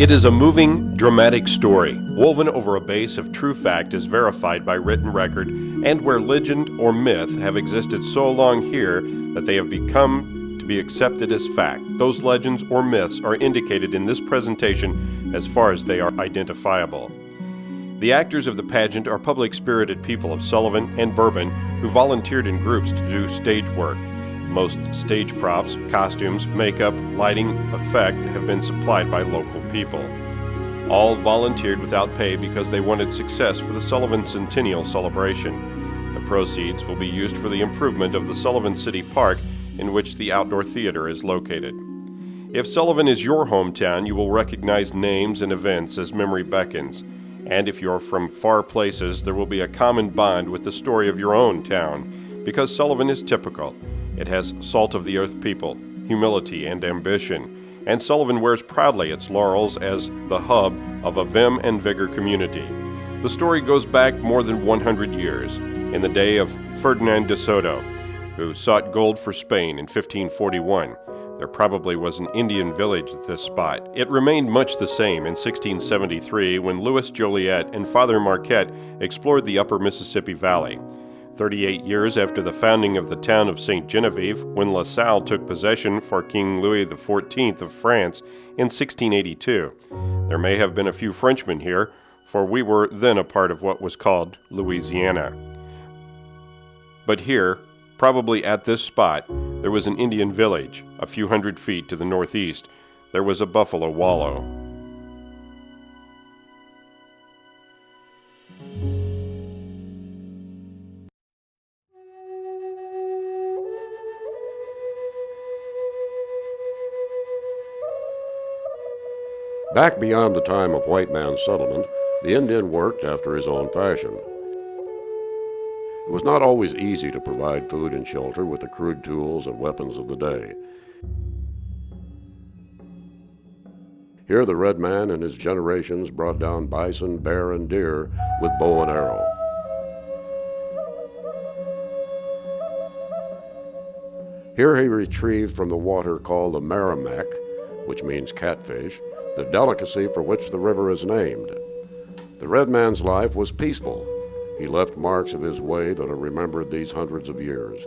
It is a moving, dramatic story, woven over a base of true fact as verified by written record, and where legend or myth have existed so long here that they have become to be accepted as fact. Those legends or myths are indicated in this presentation as far as they are identifiable. The actors of the pageant are public-spirited people of Sullivan and Bourbon who volunteered in groups to do stage work. Most stage props, costumes, makeup, lighting, effect have been supplied by local people. All volunteered without pay because they wanted success for the Sullivan Centennial celebration. The proceeds will be used for the improvement of the Sullivan City Park in which the outdoor theater is located. If Sullivan is your hometown, you will recognize names and events as memory beckons. And if you're from far places, there will be a common bond with the story of your own town, because Sullivan is typical. It has salt-of-the-earth people, humility, and ambition, and Sullivan wears proudly its laurels as the hub of a vim and vigor community. The story goes back more than 100 years, in the day of Ferdinand de Soto, who sought gold for Spain in 1541. There probably was an Indian village at this spot. It remained much the same in 1673 when Louis Joliet and Father Marquette explored the upper Mississippi Valley. 38 years after the founding of the town of St. Genevieve, when La Salle took possession for King Louis XIV of France in 1682. There may have been a few Frenchmen here, for we were then a part of what was called Louisiana. But here, probably at this spot, there was an Indian village. A few hundred feet to the northeast, there was a buffalo wallow. Back beyond the time of white man's settlement, the Indian worked after his own fashion. It was not always easy to provide food and shelter with the crude tools and weapons of the day. Here the red man and his generations brought down bison, bear, and deer with bow and arrow. Here he retrieved from the water called the Merrimack, which means catfish, the delicacy for which the river is named. The red man's life was peaceful. He left marks of his way that are remembered these hundreds of years.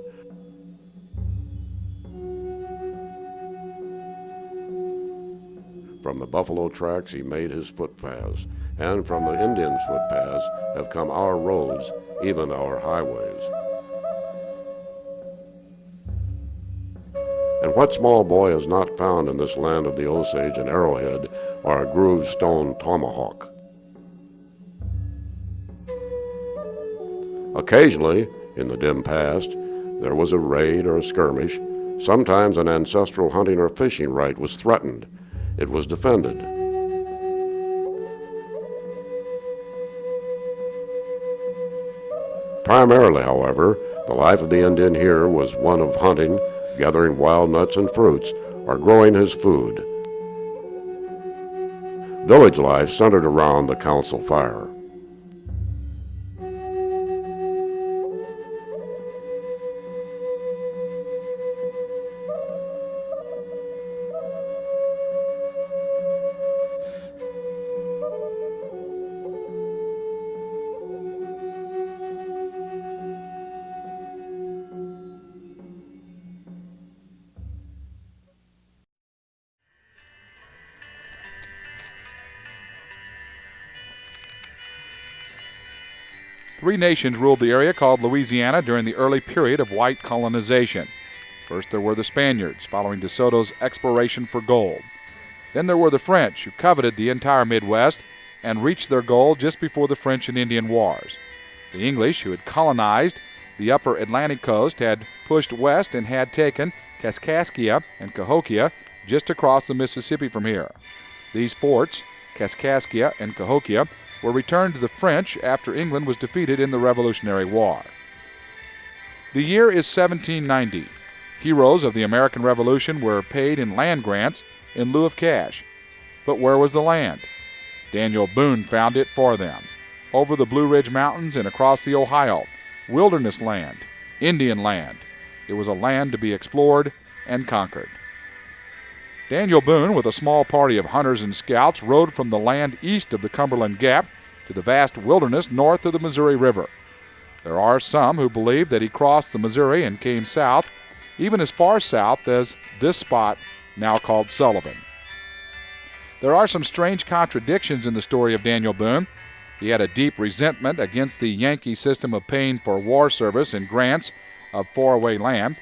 From the buffalo tracks he made his footpaths, and from the Indians' footpaths have come our roads, even our highways. And what small boy has not found in this land of the Osage and arrowhead are a grooved stone tomahawk? Occasionally, in the dim past, there was a raid or a skirmish. Sometimes an ancestral hunting or fishing right was threatened. It was defended. Primarily, however, the life of the Indian here was one of hunting, gathering wild nuts and fruits, or growing his food. Village life centered around the council fire. Three nations ruled the area called Louisiana during the early period of white colonization. First there were the Spaniards, following De Soto's exploration for gold. Then there were the French, who coveted the entire Midwest and reached their goal just before the French and Indian Wars. The English, who had colonized the upper Atlantic coast, had pushed west and had taken Kaskaskia and Cahokia just across the Mississippi from here. These forts, Kaskaskia and Cahokia, were returned to the French after England was defeated in the Revolutionary War. The year is 1790. Heroes of the American Revolution were paid in land grants in lieu of cash. But where was the land? Daniel Boone found it for them. Over the Blue Ridge Mountains and across the Ohio. Wilderness land, Indian land. It was a land to be explored and conquered. Daniel Boone, with a small party of hunters and scouts, rode from the land east of the Cumberland Gap to the vast wilderness north of the Missouri River. There are some who believe that he crossed the Missouri and came south, even as far south as this spot now called Sullivan. There are some strange contradictions in the story of Daniel Boone. He had a deep resentment against the Yankee system of paying for war service and grants of faraway land.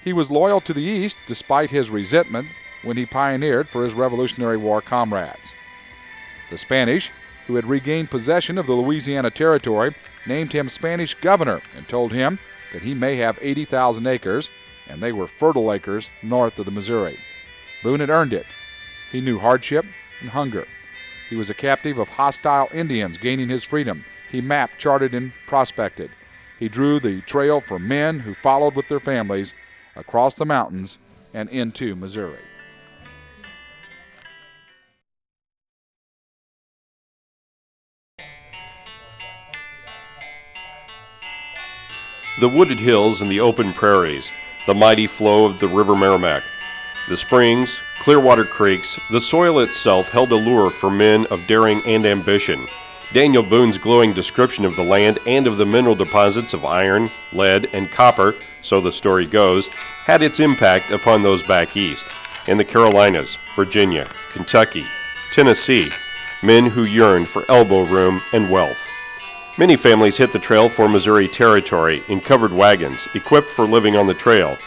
He was loyal to the East despite his resentment when he pioneered for his Revolutionary War comrades. The Spanish, who had regained possession of the Louisiana Territory, named him Spanish governor and told him that he may have 80,000 acres, and they were fertile acres north of the Missouri. Boone had earned it. He knew hardship and hunger. He was a captive of hostile Indians gaining his freedom. He mapped, charted, and prospected. He drew the trail for men who followed with their families across the mountains and into Missouri. The wooded hills and the open prairies, the mighty flow of the River Merrimack, the springs, Clearwater creeks, the soil itself held a lure for men of daring and ambition. Daniel Boone's glowing description of the land and of the mineral deposits of iron, lead, and copper, so the story goes, had its impact upon those back east, in the Carolinas, Virginia, Kentucky, Tennessee, men who yearned for elbow room and wealth. Many families hit the trail for Missouri Territory in covered wagons, equipped for living on the trail.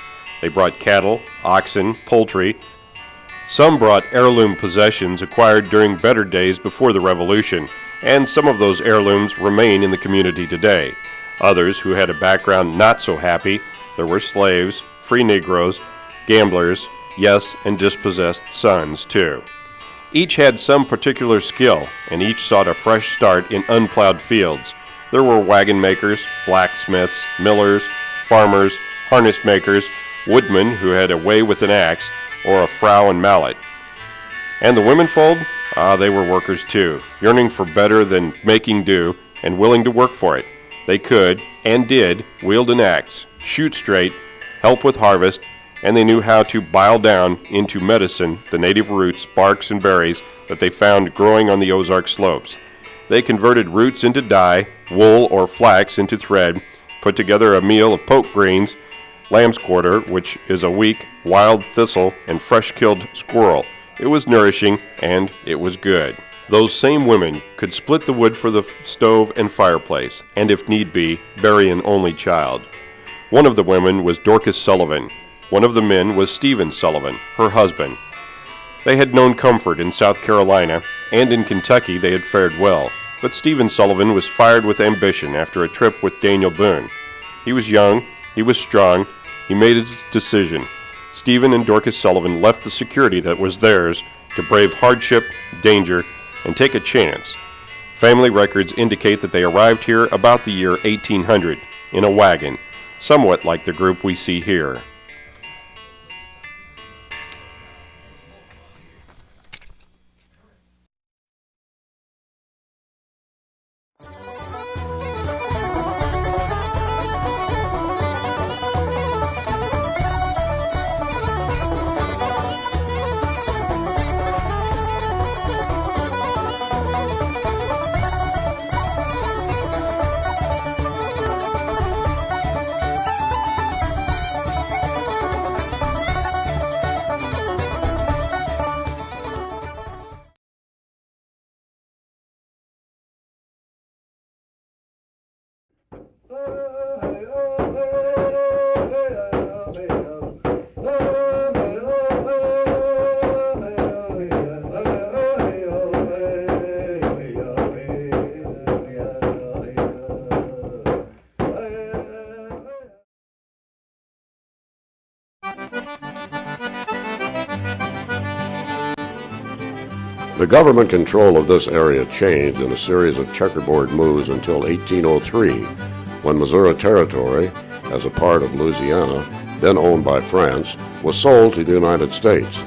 They brought cattle, oxen, poultry. Some brought heirloom possessions acquired during better days before the Revolution, and some of those heirlooms remain in the community today. Others who had a background not so happy, there were slaves, free Negroes, gamblers, yes, and dispossessed sons too. Each had some particular skill, and each sought a fresh start in unplowed fields. There were wagon makers, blacksmiths, millers, farmers, harness makers, woodmen who had a way with an axe or a frow and mallet. And the womenfolk? They were workers too, yearning for better than making do and willing to work for it. They could, and did, wield an axe, shoot straight, help with harvest, and they knew how to bile down into medicine the native roots, barks, and berries that they found growing on the Ozark slopes. They converted roots into dye, wool or flax into thread, put together a meal of poke greens, lamb's quarter, which is a weak, wild thistle, and fresh-killed squirrel. It was nourishing, and it was good. Those same women could split the wood for the stove and fireplace, and if need be, bury an only child. One of the women was Dorcas Sullivan. One of the men was Stephen Sullivan, her husband. They had known comfort in South Carolina, and in Kentucky they had fared well. But Stephen Sullivan was fired with ambition after a trip with Daniel Boone. He was young, he was strong, he made his decision. Stephen and Dorcas Sullivan left the security that was theirs to brave hardship, danger, and take a chance. Family records indicate that they arrived here about the year 1800 in a wagon, somewhat like the group we see here. The government control of this area changed in a series of checkerboard moves until 1803, when Missouri Territory, as a part of Louisiana, then owned by France, was sold to the United States.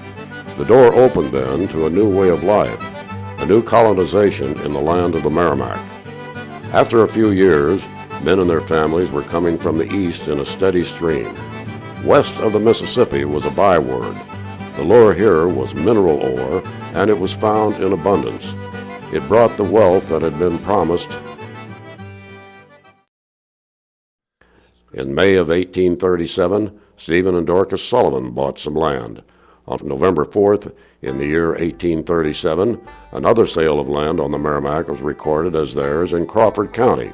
The door opened then to a new way of life, a new colonization in the land of the Merrimack. After a few years, men and their families were coming from the east in a steady stream. West of the Mississippi was a byword. The lure here was mineral ore, and it was found in abundance. It brought the wealth that had been promised. In May of 1837, Stephen and Dorcas Sullivan bought some land. On November 4th, in the year 1837, another sale of land on the Merrimack was recorded as theirs in Crawford County.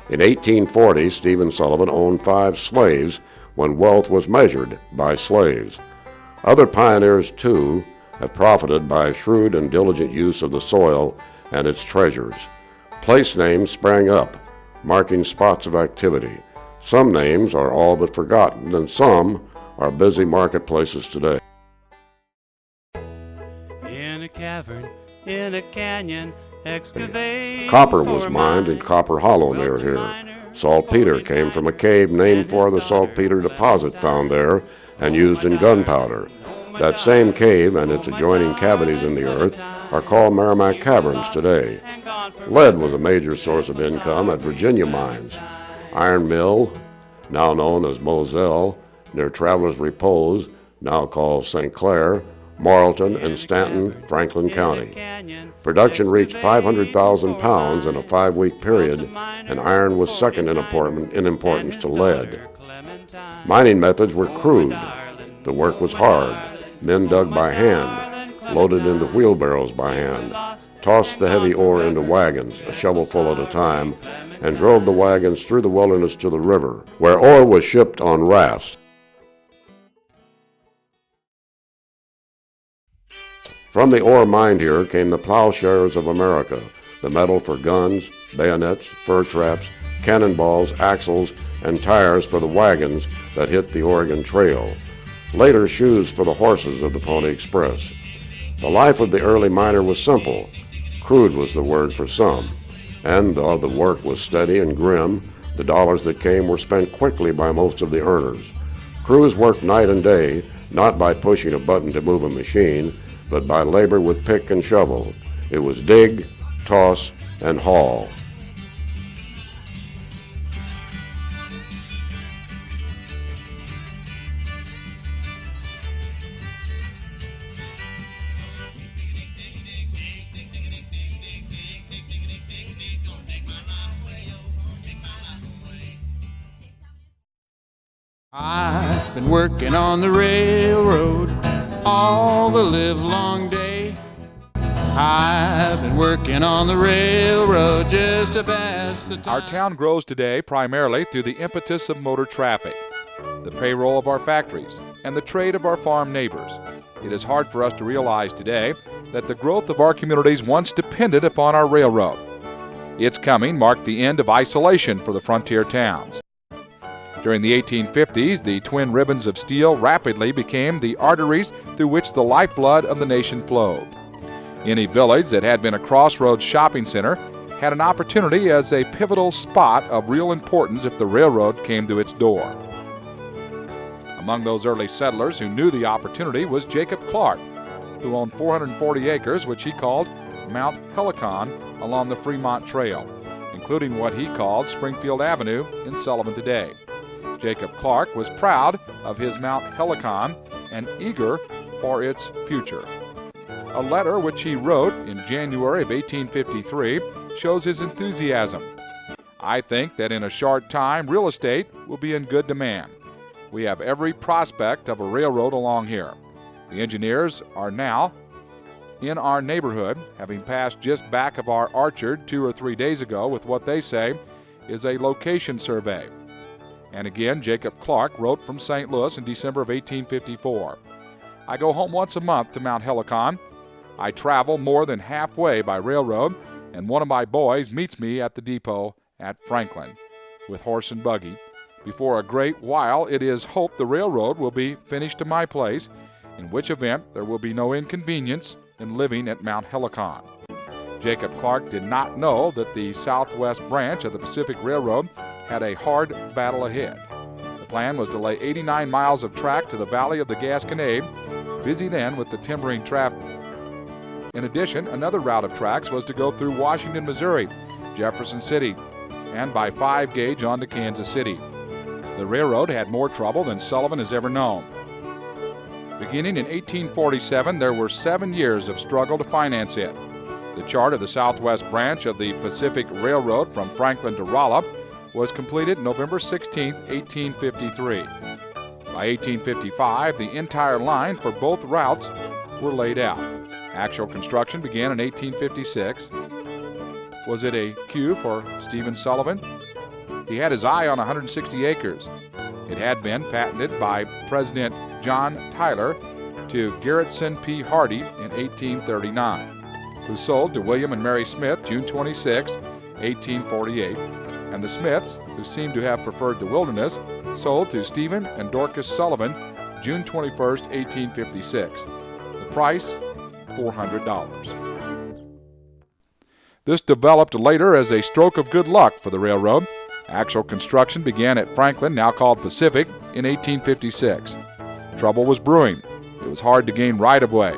In 1840, Stephen Sullivan owned 5 slaves when wealth was measured by slaves. Other pioneers, too, have profited by shrewd and diligent use of the soil and its treasures. Place names sprang up, marking spots of activity. Some names are all but forgotten, and some are busy marketplaces today. In a cavern, in a canyon, excavate. Copper was mined in Copper Hollow near here. Saltpeter came from a cave named for the saltpeter deposit found there and used in gunpowder. That same cave and its adjoining cavities in the earth are called Merrimack Caverns today. Lead was a major source of income at Virginia mines. Iron Mill, now known as Moselle, near Travelers Repose, now called St. Clair, Morrilton, and Stanton, Franklin County. Production reached 500,000 pounds in a 5-week period, and iron was second in importance to lead. Mining methods were crude. The work was hard. Men dug by hand, loaded into wheelbarrows by hand, tossed the heavy ore into wagons, a shovelful at a time, and drove the wagons through the wilderness to the river, where ore was shipped on rafts. From the ore mined here came the plowshares of America, the metal for guns, bayonets, fur traps, cannonballs, axles, and tires for the wagons that hit the Oregon Trail. Later, shoes for the horses of the Pony Express. The life of the early miner was simple. Crude was the word for some. And though the work was steady and grim, the dollars that came were spent quickly by most of the earners. Crews worked night and day, not by pushing a button to move a machine, but by labor with pick and shovel. It was dig, toss, and haul. I've been working on the railroad all the livelong day. I've been working on the railroad just to pass the time. Our town grows today primarily through the impetus of motor traffic, the payroll of our factories, and the trade of our farm neighbors. It is hard for us to realize today that the growth of our communities once depended upon our railroad. Its coming marked the end of isolation for the frontier towns. During the 1850s, the twin ribbons of steel rapidly became the arteries through which the lifeblood of the nation flowed. Any village that had been a crossroads shopping center had an opportunity as a pivotal spot of real importance if the railroad came to its door. Among those early settlers who knew the opportunity was Jacob Clark, who owned 440 acres, which he called Mount Helicon, along the Fremont Trail, including what he called Springfield Avenue in Sullivan today. Jacob Clark was proud of his Mount Helicon and eager for its future. A letter which he wrote in January of 1853 shows his enthusiasm. I think that in a short time real estate will be in good demand. We have every prospect of a railroad along here. The engineers are now in our neighborhood, having passed just back of our orchard 2 or 3 days ago with what they say is a location survey. And again, Jacob Clark wrote from St. Louis in December of 1854. I go home once a month to Mount Helicon. I travel more than halfway by railroad, and one of my boys meets me at the depot at Franklin with horse and buggy. Before a great while, it is hoped the railroad will be finished to my place, in which event there will be no inconvenience in living at Mount Helicon. Jacob Clark did not know that the southwest branch of the Pacific Railroad had a hard battle ahead. The plan was to lay 89 miles of track to the valley of the Gasconade, busy then with the timbering traffic. In addition, another route of tracks was to go through Washington, Missouri, Jefferson City, and by 5 gauge on to Kansas City. The railroad had more trouble than Sullivan has ever known. Beginning in 1847, there were 7 years of struggle to finance it. The chart of the southwest branch of the Pacific Railroad from Franklin to Rolla was completed November 16, 1853. By 1855, the entire line for both routes were laid out. Actual construction began in 1856. Was it a cue for Stephen Sullivan? He had his eye on 160 acres. It had been patented by President John Tyler to Garretson P. Hardy in 1839, who sold to William and Mary Smith June 26, 1848, and the Smiths, who seemed to have preferred the wilderness, sold to Stephen and Dorcas Sullivan June 21, 1856. The price, $400. This developed later as a stroke of good luck for the railroad. Actual construction began at Franklin, now called Pacific, in 1856. Trouble was brewing. It was hard to gain right-of-way.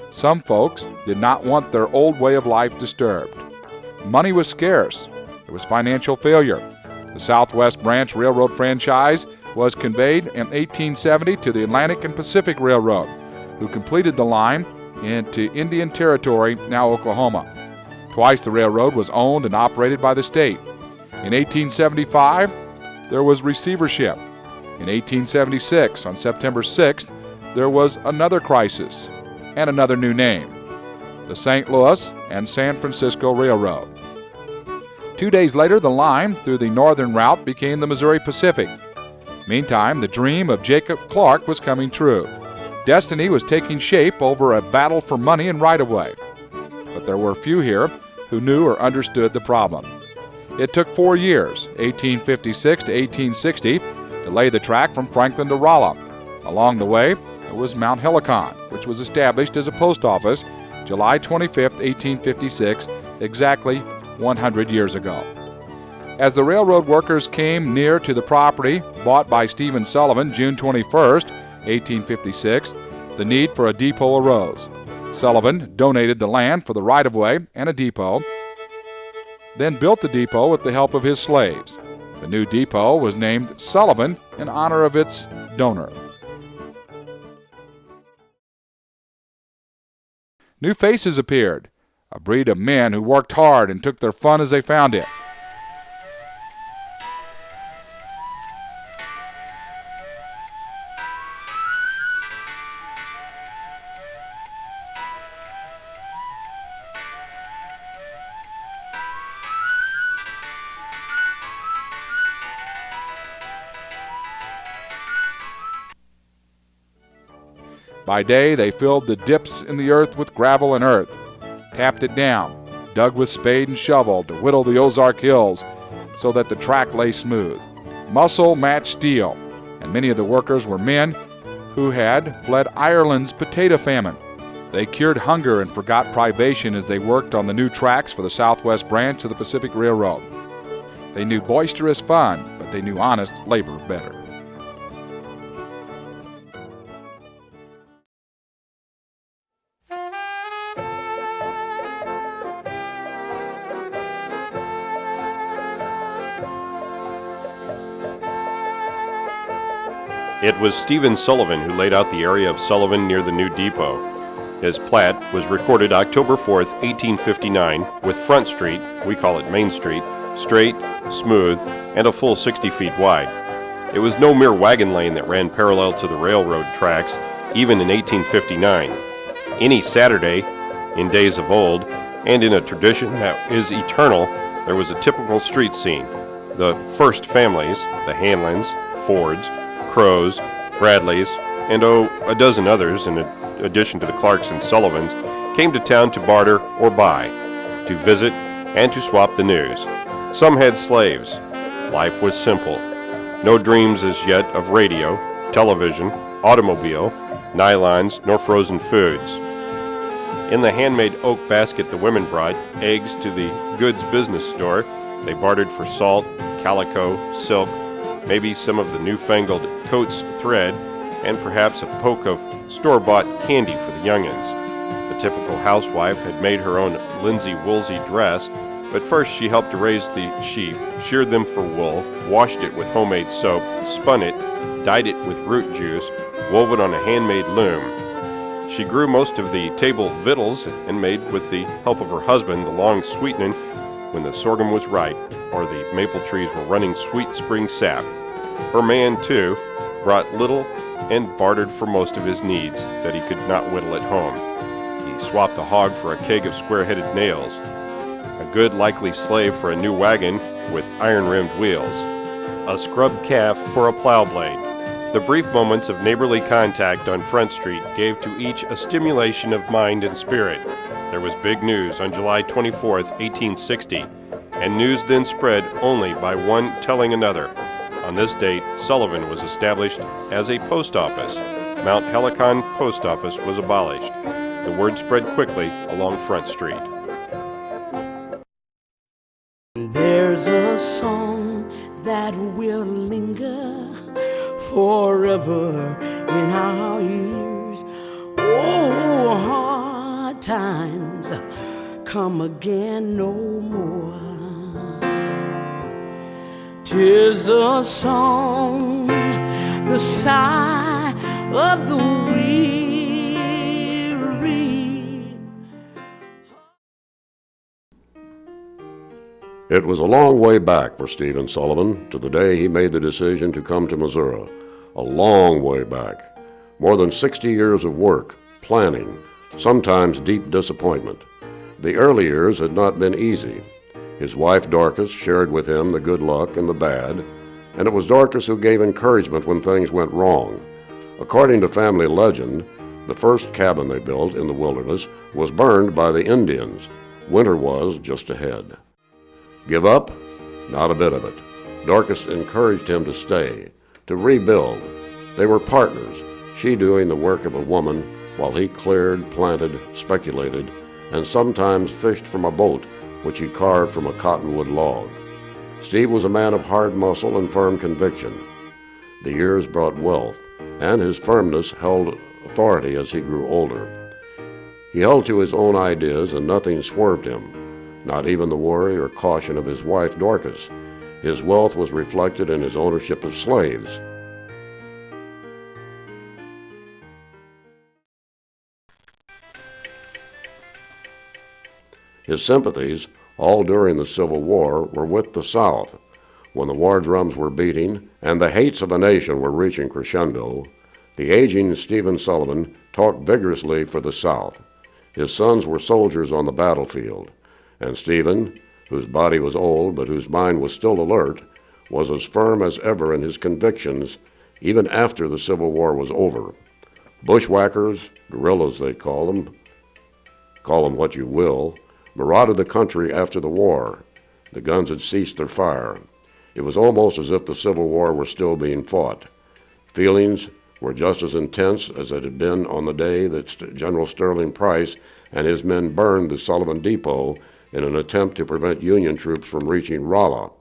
Some folks did not want their old way of life disturbed. Money was scarce. There was financial failure. The Southwest Branch Railroad franchise was conveyed in 1870 to the Atlantic and Pacific Railroad, who completed the line into Indian Territory, now Oklahoma. Twice the railroad was owned and operated by the state. In 1875, there was receivership. In 1876, on September 6th, there was another crisis and another new name, the St. Louis and San Francisco Railroad. 2 days later, the line through the northern route became the Missouri Pacific. Meantime, the dream of Jacob Clark was coming true. Destiny was taking shape over a battle for money and right-of-way. But there were few here who knew or understood the problem. It took 4 years, 1856 to 1860, to lay the track from Franklin to Rolla. Along the way, there was Mount Helicon, which was established as a post office July 25, 1856, exactly 100 years ago. As the railroad workers came near to the property bought by Stephen Sullivan June 21, 1856, the need for a depot arose. Sullivan donated the land for the right-of-way and a depot, then built the depot with the help of his slaves. The new depot was named Sullivan in honor of its donor. New faces appeared, a breed of men who worked hard and took their fun as they found it. By day, they filled the dips in the earth with gravel and earth, tapped it down, dug with spade and shovel to whittle the Ozark Hills so that the track lay smooth. Muscle matched steel, and many of the workers were men who had fled Ireland's potato famine. They cured hunger and forgot privation as they worked on the new tracks for the Southwest Branch of the Pacific Railroad. They knew boisterous fun, but they knew honest labor better. It was Stephen Sullivan who laid out the area of Sullivan near the new depot. His plat was recorded October 4, 1859, with Front Street, we call it Main Street, straight, smooth, and a full 60 feet wide. It was no mere wagon lane that ran parallel to the railroad tracks, even in 1859. Any Saturday, in days of old, and in a tradition that is eternal, there was a typical street scene. The first families, the Hanlons, Fords, Crows, Bradleys, and a dozen others, in addition to the Clarks and Sullivans, came to town to barter or buy, to visit, and to swap the news. Some had slaves. Life was simple. No dreams as yet of radio, television, automobile, nylons, nor frozen foods. In the handmade oak basket the women brought eggs to the goods business store. They bartered for salt, calico, silk, maybe some of the newfangled coat's thread, and perhaps a poke of store-bought candy for the young'uns. The typical housewife had made her own linsey-woolsey dress, But first she helped to raise the sheep, sheared them for wool, washed it with homemade soap, spun it, dyed it with root juice, wove it on a handmade loom. She grew most of the table victuals and made, with the help of her husband, the long sweetening when the sorghum was ripe or the maple trees were running sweet spring sap. Her man, too, brought little and bartered for most of his needs that he could not whittle at home. He swapped a hog for a keg of square-headed nails, a good likely slave for a new wagon with iron-rimmed wheels, a scrubbed calf for a plow blade. The brief moments of neighborly contact on Front Street gave to each a stimulation of mind and spirit. There was big news on July 24, 1860, and news then spread only by one telling another. On this date, Sullivan was established as a post office. Mount Helicon Post Office was abolished. The word spread quickly along Front Street. There's a song that will linger forever in our ears. Oh, hard times come again no more. 'Tis a song, the sigh of the weary. It was a long way back for Stephen Sullivan to the day he made the decision to come to Missouri. A long way back. More than 60 years of work, planning, sometimes deep disappointment. The early years had not been easy. His wife Dorcas shared with him the good luck and the bad, and it was Dorcas who gave encouragement when things went wrong. According to family legend, the first cabin they built in the wilderness was burned by the Indians. Winter was just ahead. Give up? Not a bit of it. Dorcas encouraged him to stay, to rebuild. They were partners, she doing the work of a woman while he cleared, planted, speculated, and sometimes fished from a boat which he carved from a cottonwood log. Steve was a man of hard muscle and firm conviction. The years brought wealth, and his firmness held authority as he grew older. He held to his own ideas, and nothing swerved him, not even the worry or caution of his wife Dorcas. His wealth was reflected in his ownership of slaves. His sympathies, all during the Civil War, were with the South. When the war drums were beating and the hates of the nation were reaching crescendo, the aging Stephen Sullivan talked vigorously for the South. His sons were soldiers on the battlefield, and Stephen, whose body was old but whose mind was still alert, was as firm as ever in his convictions even after the Civil War was over. Bushwhackers, guerrillas they call them what you will, marauded the country after the war. The guns had ceased their fire. It was almost as if the Civil War were still being fought. Feelings were just as intense as it had been on the day that General Sterling Price and his men burned the Sullivan Depot in an attempt to prevent Union troops from reaching Rolla.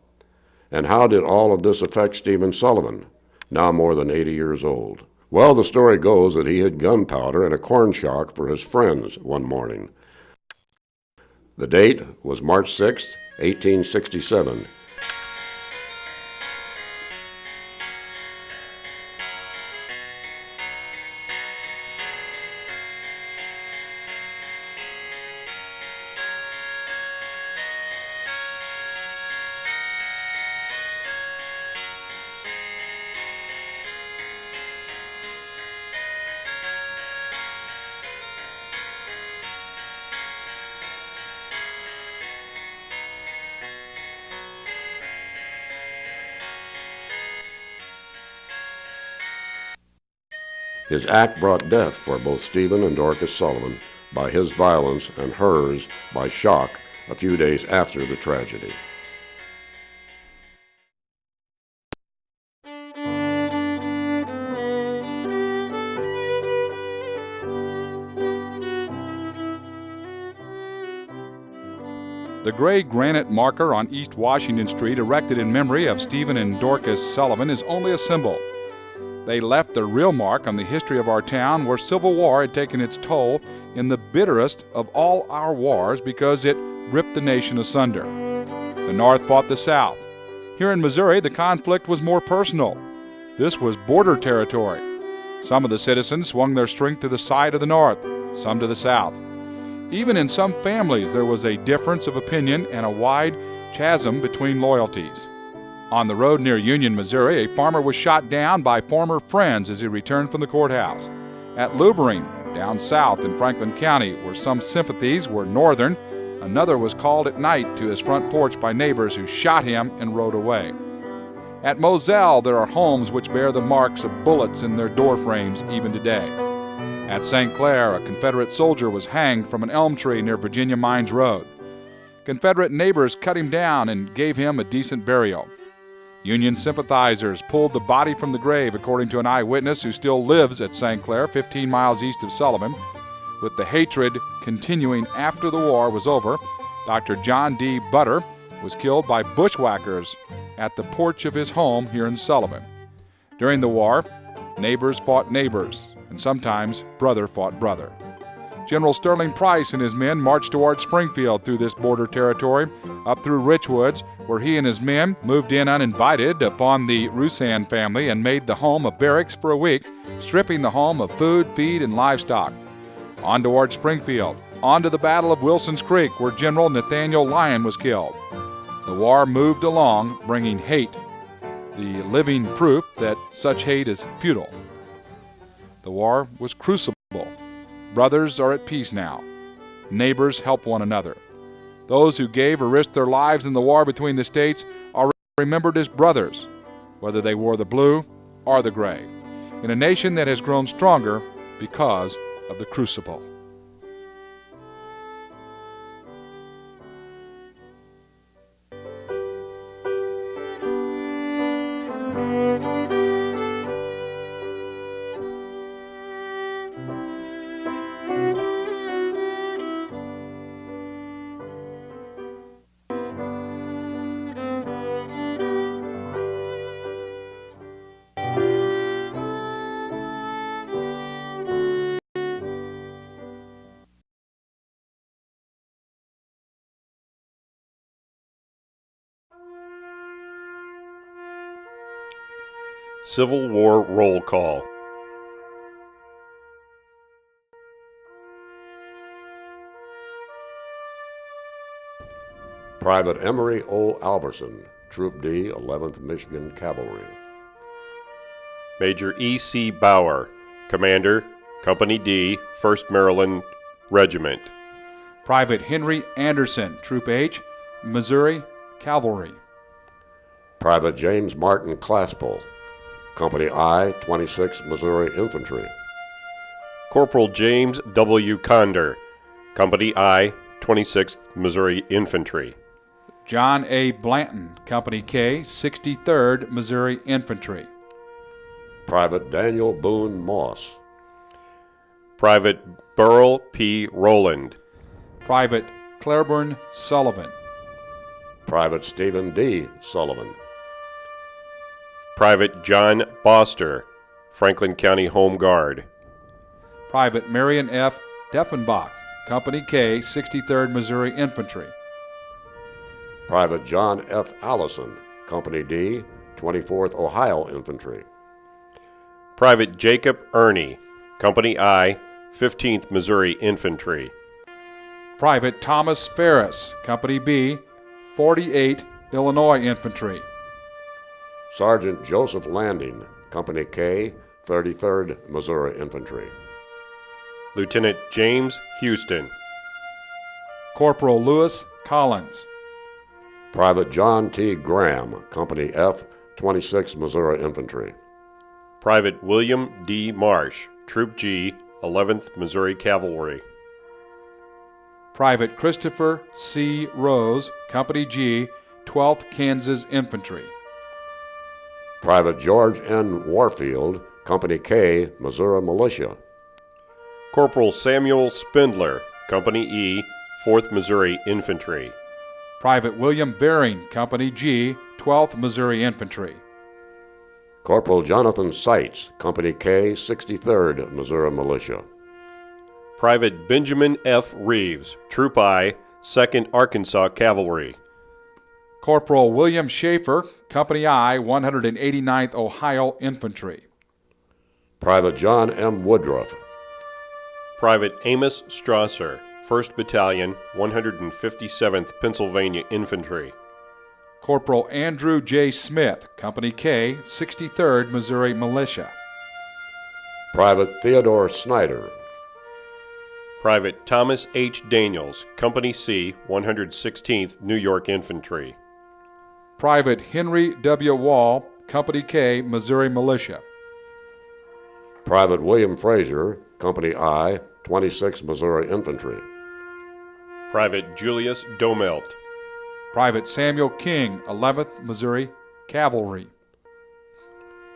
And how did all of this affect Stephen Sullivan, now more than 80 years old? Well, the story goes that he hid gunpowder and a corn shock for his friends one morning. The date was March 6, 1867. His act brought death for both Stephen and Dorcas Sullivan by his violence and hers by shock a few days after the tragedy. The gray granite marker on East Washington Street, erected in memory of Stephen and Dorcas Sullivan, is only a symbol. They left the real mark on the history of our town, where Civil War had taken its toll in the bitterest of all our wars, because it ripped the nation asunder. The North fought the South. Here in Missouri, the conflict was more personal. This was border territory. Some of the citizens swung their strength to the side of the North, some to the South. Even in some families, there was a difference of opinion and a wide chasm between loyalties. On the road near Union, Missouri, a farmer was shot down by former friends as he returned from the courthouse. At Lubering, down south in Franklin County, where some sympathies were Northern, another was called at night to his front porch by neighbors who shot him and rode away. At Moselle, there are homes which bear the marks of bullets in their door frames even today. At St. Clair, a Confederate soldier was hanged from an elm tree near Virginia Mines Road. Confederate neighbors cut him down and gave him a decent burial. Union sympathizers pulled the body from the grave, according to an eyewitness who still lives at St. Clair, 15 miles east of Sullivan. With the hatred continuing after the war was over, Dr. John D. Butter was killed by bushwhackers at the porch of his home here in Sullivan. During the war, neighbors fought neighbors, and sometimes brother fought brother. General Sterling Price and his men marched toward Springfield through this border territory, up through Richwoods, where he and his men moved in uninvited upon the Roussan family and made the home a barracks for a week, stripping the home of food, feed, and livestock. On toward Springfield, on to the Battle of Wilson's Creek, where General Nathaniel Lyon was killed. The war moved along, bringing hate, the living proof that such hate is futile. The war was crucible. Brothers are at peace now. Neighbors help one another. Those who gave or risked their lives in the war between the states are remembered as brothers, whether they wore the blue or the gray, in a nation that has grown stronger because of the crucible. Civil War Roll Call. Private Emory O. Alverson, Troop D, 11th Michigan Cavalry. Major E.C. Bauer, Commander, Company D, 1st Maryland Regiment. Private Henry Anderson, Troop H, Missouri Cavalry. Private James Martin Claspel, Company I, 26th Missouri Infantry. Corporal James W. Condor, Company I, 26th Missouri Infantry. John A. Blanton, Company K, 63rd Missouri Infantry. Private Daniel Boone Moss. Private Burl P. Rowland. Private Claiborne Sullivan. Private Stephen D. Sullivan. Private John Boster, Franklin County Home Guard. Private Marion F. Deffenbach, Company K, 63rd Missouri Infantry. Private John F. Allison, Company D, 24th Ohio Infantry. Private Jacob Ernie, Company I, 15th Missouri Infantry. Private Thomas Ferris, Company B, 48 Illinois Infantry. Sergeant Joseph Landing, Company K, 33rd Missouri Infantry. Lieutenant James Houston. Corporal Lewis Collins. Private John T. Graham, Company F, 26th Missouri Infantry. Private William D. Marsh, Troop G, 11th Missouri Cavalry. Private Christopher C. Rose, Company G, 12th Kansas Infantry. Private George N. Warfield, Company K, Missouri Militia. Corporal Samuel Spindler, Company E, 4th Missouri Infantry. Private William Varing, Company G, 12th Missouri Infantry. Corporal Jonathan Seitz, Company K, 63rd Missouri Militia. Private Benjamin F. Reeves, Troop I, 2nd Arkansas Cavalry. Corporal William Schaefer, Company I, 189th Ohio Infantry. Private John M. Woodruff. Private Amos Strasser, 1st Battalion, 157th Pennsylvania Infantry. Corporal Andrew J. Smith, Company K, 63rd Missouri Militia. Private Theodore Snyder. Private Thomas H. Daniels, Company C, 116th New York Infantry. Private Henry W. Wall, Company K, Missouri Militia. Private William Frazier, Company I, 26th Missouri Infantry. Private Julius Domelt. Private Samuel King, 11th Missouri Cavalry.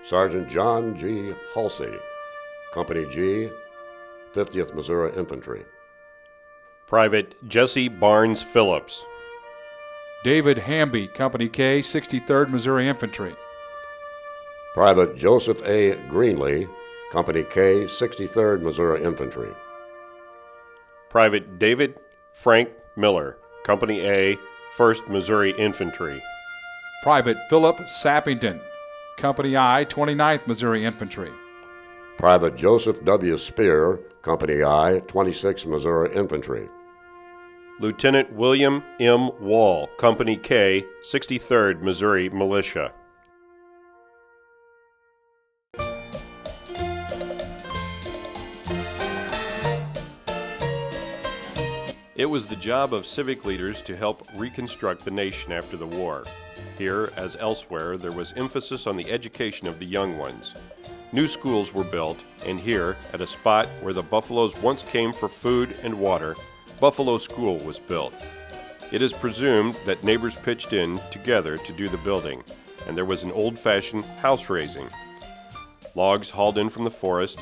Sergeant John G. Halsey, Company G, 50th Missouri Infantry. Private Jesse Barnes Phillips. David Hamby, Company K, 63rd Missouri Infantry. Private Joseph A. Greenlee, Company K, 63rd Missouri Infantry. Private David Frank Miller, Company A, 1st Missouri Infantry. Private Philip Sappington, Company I, 29th Missouri Infantry. Private Joseph W. Spear, Company I, 26th Missouri Infantry. Lieutenant William M. Wall, Company K, 63rd Missouri Militia. It was the job of civic leaders to help reconstruct the nation after the war. Here, as elsewhere, there was emphasis on the education of the young ones. New schools were built, and here, at a spot where the buffaloes once came for food and water, Buffalo School was built. It is presumed that neighbors pitched in together to do the building, and there was an old-fashioned house raising. Logs hauled in from the forest,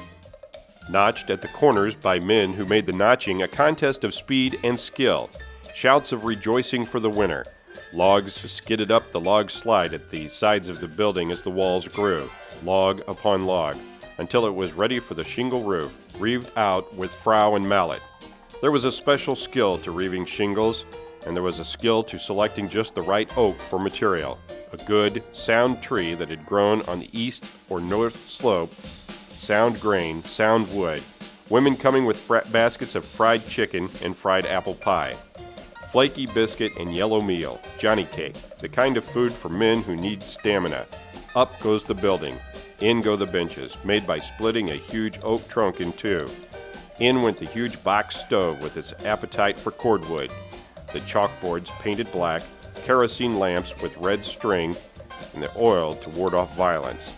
notched at the corners by men who made the notching a contest of speed and skill. Shouts of rejoicing for the winner. Logs skidded up the log slide at the sides of the building as the walls grew, log upon log, until it was ready for the shingle roof, reeved out with frow and mallet. There was a special skill to reeving shingles, and there was a skill to selecting just the right oak for material, a good, sound tree that had grown on the east or north slope, sound grain, sound wood, women coming with baskets of fried chicken and fried apple pie, flaky biscuit and yellow meal, Johnny cake, the kind of food for men who need stamina. Up goes the building, in go the benches, made by splitting a huge oak trunk in two. In went the huge box stove with its appetite for cordwood, the chalkboards painted black, kerosene lamps with red string, and the oil to ward off violence.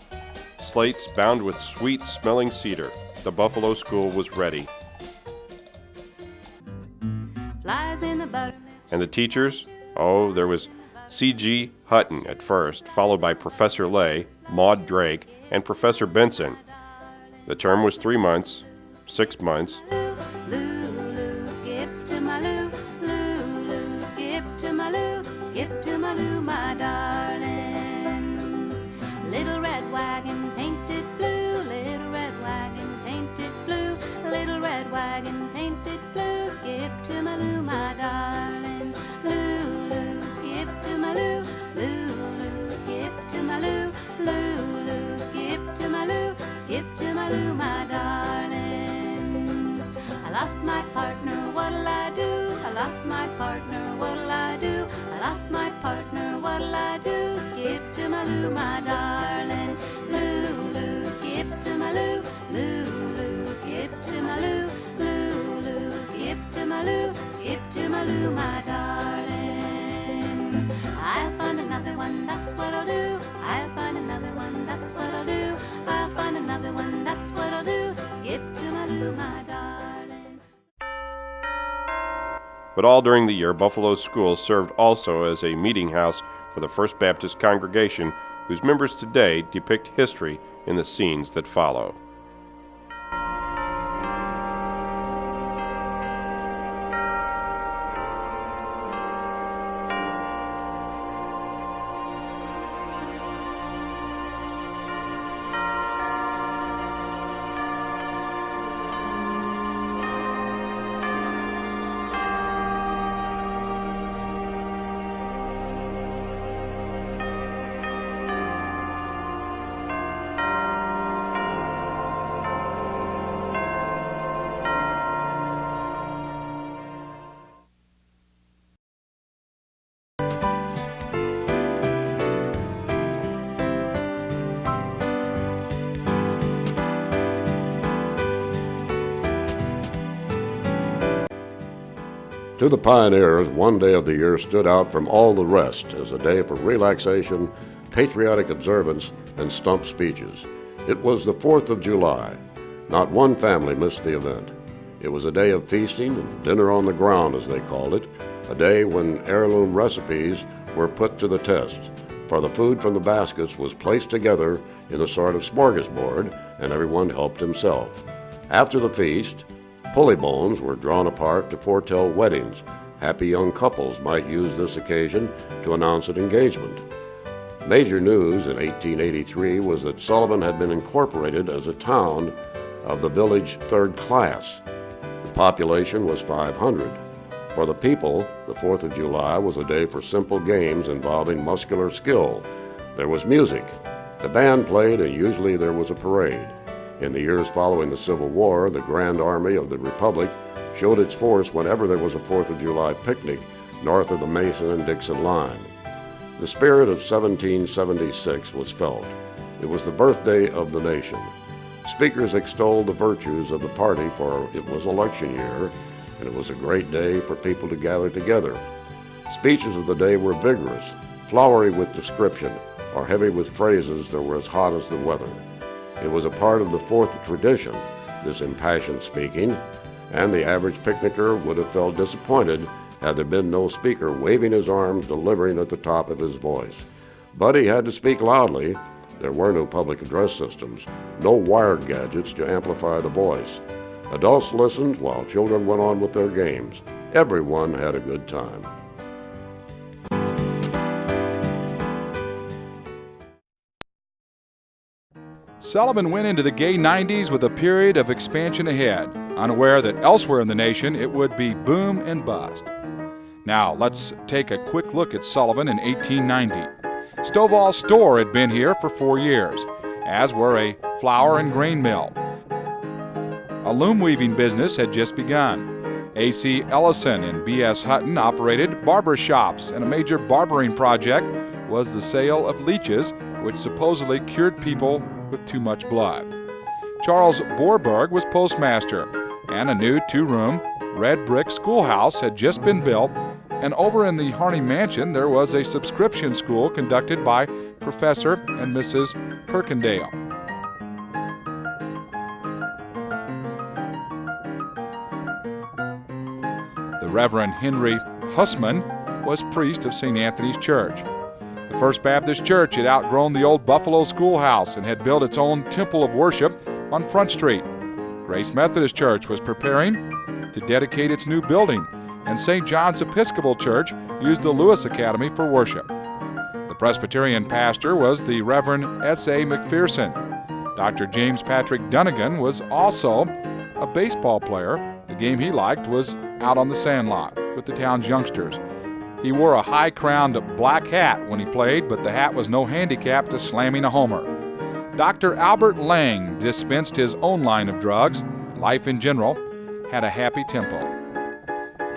Slates bound with sweet-smelling cedar. The Buffalo School was ready. And the teachers? Oh, there was C.G. Hutton at first, followed by Professor Lay, Maud Drake, and Professor Benson. The term was 3 months, 6 months. Lulu, skip to my loo, Lulu, skip to my loo, skip to my loo, my darling. Little red wagon painted blue, little red wagon painted blue, little red wagon painted blue, skip to my loo, my darling. Lulu, skip to my loo, Lulu, skip to my loo, Lulu, skip to my loo, skip to my loo, my darling. I lost my partner, what'll I do? I lost my partner, what'll I do? I lost my partner, what'll I do? Skip to my loo, my darling. Lulu, skip to my loo, Lulu, skip to my loo, Lulu, skip to my loo, skip to my loo, my darling. I'll find another one, that's what I'll do. I'll find another one, that's what I'll do. I'll find another one, that's what I'll do. Skip to my loo, my darling. But all during the year, Buffalo School served also as a meeting house for the First Baptist congregation, whose members today depict history in the scenes that follow. To the pioneers, one day of the year stood out from all the rest as a day for relaxation, patriotic observance, and stump speeches. It was the 4th of July. Not one family missed the event. It was a day of feasting and dinner on the ground, as they called it, a day when heirloom recipes were put to the test, for the food from the baskets was placed together in a sort of smorgasbord, and everyone helped himself. After the feast, pulley bones were drawn apart to foretell weddings. Happy young couples might use this occasion to announce an engagement. Major news in 1883 was that Sullivan had been incorporated as a town of the village third class. The population was 500. For the people, the 4th of July was a day for simple games involving muscular skill. There was music. The band played, and usually there was a parade. In the years following the Civil War, the Grand Army of the Republic showed its force whenever there was a 4th of July picnic north of the Mason and Dixon line. The spirit of 1776 was felt. It was the birthday of the nation. Speakers extolled the virtues of the party, for it was election year, and it was a great day for people to gather together. Speeches of the day were vigorous, flowery with description, or heavy with phrases that were as hot as the weather. It was a part of the Fourth tradition, this impassioned speaking, and the average picnicker would have felt disappointed had there been no speaker waving his arms, delivering at the top of his voice. But he had to speak loudly. There were no public address systems, no wired gadgets to amplify the voice. Adults listened while children went on with their games. Everyone had a good time. Sullivan went into the gay 90s with a period of expansion ahead, unaware that elsewhere in the nation it would be boom and bust. Now, let's take a quick look at Sullivan in 1890. Stovall's store had been here for 4 years, as were a flour and grain mill. A loom weaving business had just begun. A.C. Ellison and B.S. Hutton operated barber shops, and a major barbering project was the sale of leeches, which supposedly cured people with too much blood. Charles Borberg was postmaster, and a new 2-room, red brick schoolhouse had just been built, and over in the Harney Mansion there was a subscription school conducted by Professor and Mrs. Perkindale. The Reverend Henry Hussman was priest of St. Anthony's Church. The First Baptist Church had outgrown the old Buffalo schoolhouse and had built its own temple of worship on Front Street. Grace Methodist Church was preparing to dedicate its new building, and St. John's Episcopal Church used the Lewis Academy for worship. The Presbyterian pastor was the Reverend S.A. McPherson. Dr. James Patrick Dunnigan was also a baseball player. The game he liked was out on the sandlot with the town's youngsters. He wore a high-crowned black hat when he played, but the hat was no handicap to slamming a homer. Dr. Albert Lang dispensed his own line of drugs. Life in general had a happy tempo.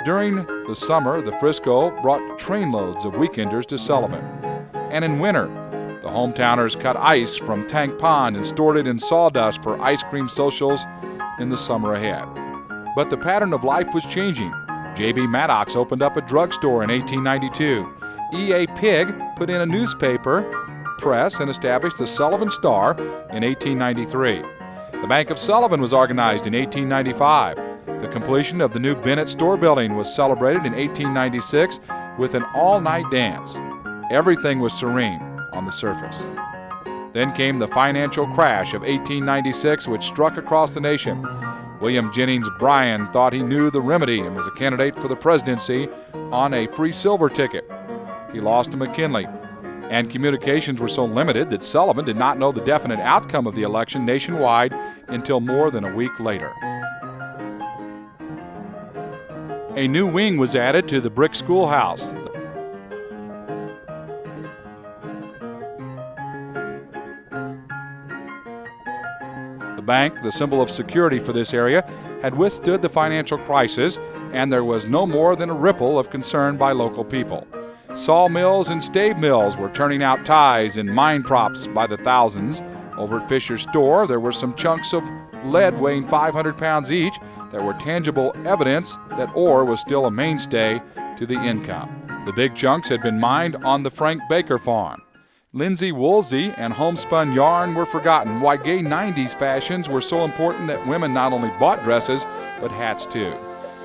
During the summer, the Frisco brought trainloads of weekenders to Sullivan. And in winter, the hometowners cut ice from Tank Pond and stored it in sawdust for ice cream socials in the summer ahead. But the pattern of life was changing. J.B. Maddox opened up a drugstore in 1892. E.A. Pigg put in a newspaper press and established the Sullivan Star in 1893. The Bank of Sullivan was organized in 1895. The completion of the new Bennett store building was celebrated in 1896 with an all-night dance. Everything was serene on the surface. Then came the financial crash of 1896, which struck across the nation. William Jennings Bryan thought he knew the remedy and was a candidate for the presidency on a free silver ticket. He lost to McKinley, and communications were so limited that Sullivan did not know the definite outcome of the election nationwide until more than a week later. A new wing was added to the brick schoolhouse. The bank, the symbol of security for this area, had withstood the financial crisis, and there was no more than a ripple of concern by local people. Sawmills and stave mills were turning out ties and mine props by the thousands. Over at Fisher's store, there were some chunks of lead weighing 500 pounds each that were tangible evidence that ore was still a mainstay to the income. The big chunks had been mined on the Frank Baker farm. Linsey Woolsey and homespun yarn were forgotten, why gay 90s fashions were so important that women not only bought dresses, but hats too.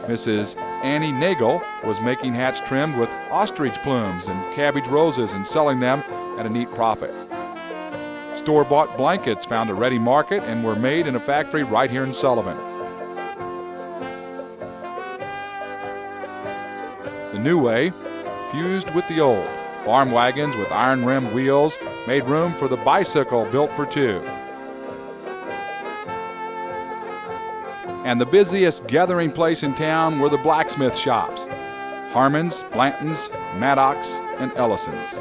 Mrs. Annie Nagel was making hats trimmed with ostrich plumes and cabbage roses and selling them at a neat profit. Store-bought blankets found a ready market and were made in a factory right here in Sullivan. The new way fused with the old. Farm wagons with iron-rimmed wheels made room for the bicycle built for two. And the busiest gathering place in town were the blacksmith shops, Harmon's, Blanton's, Maddox, and Ellison's.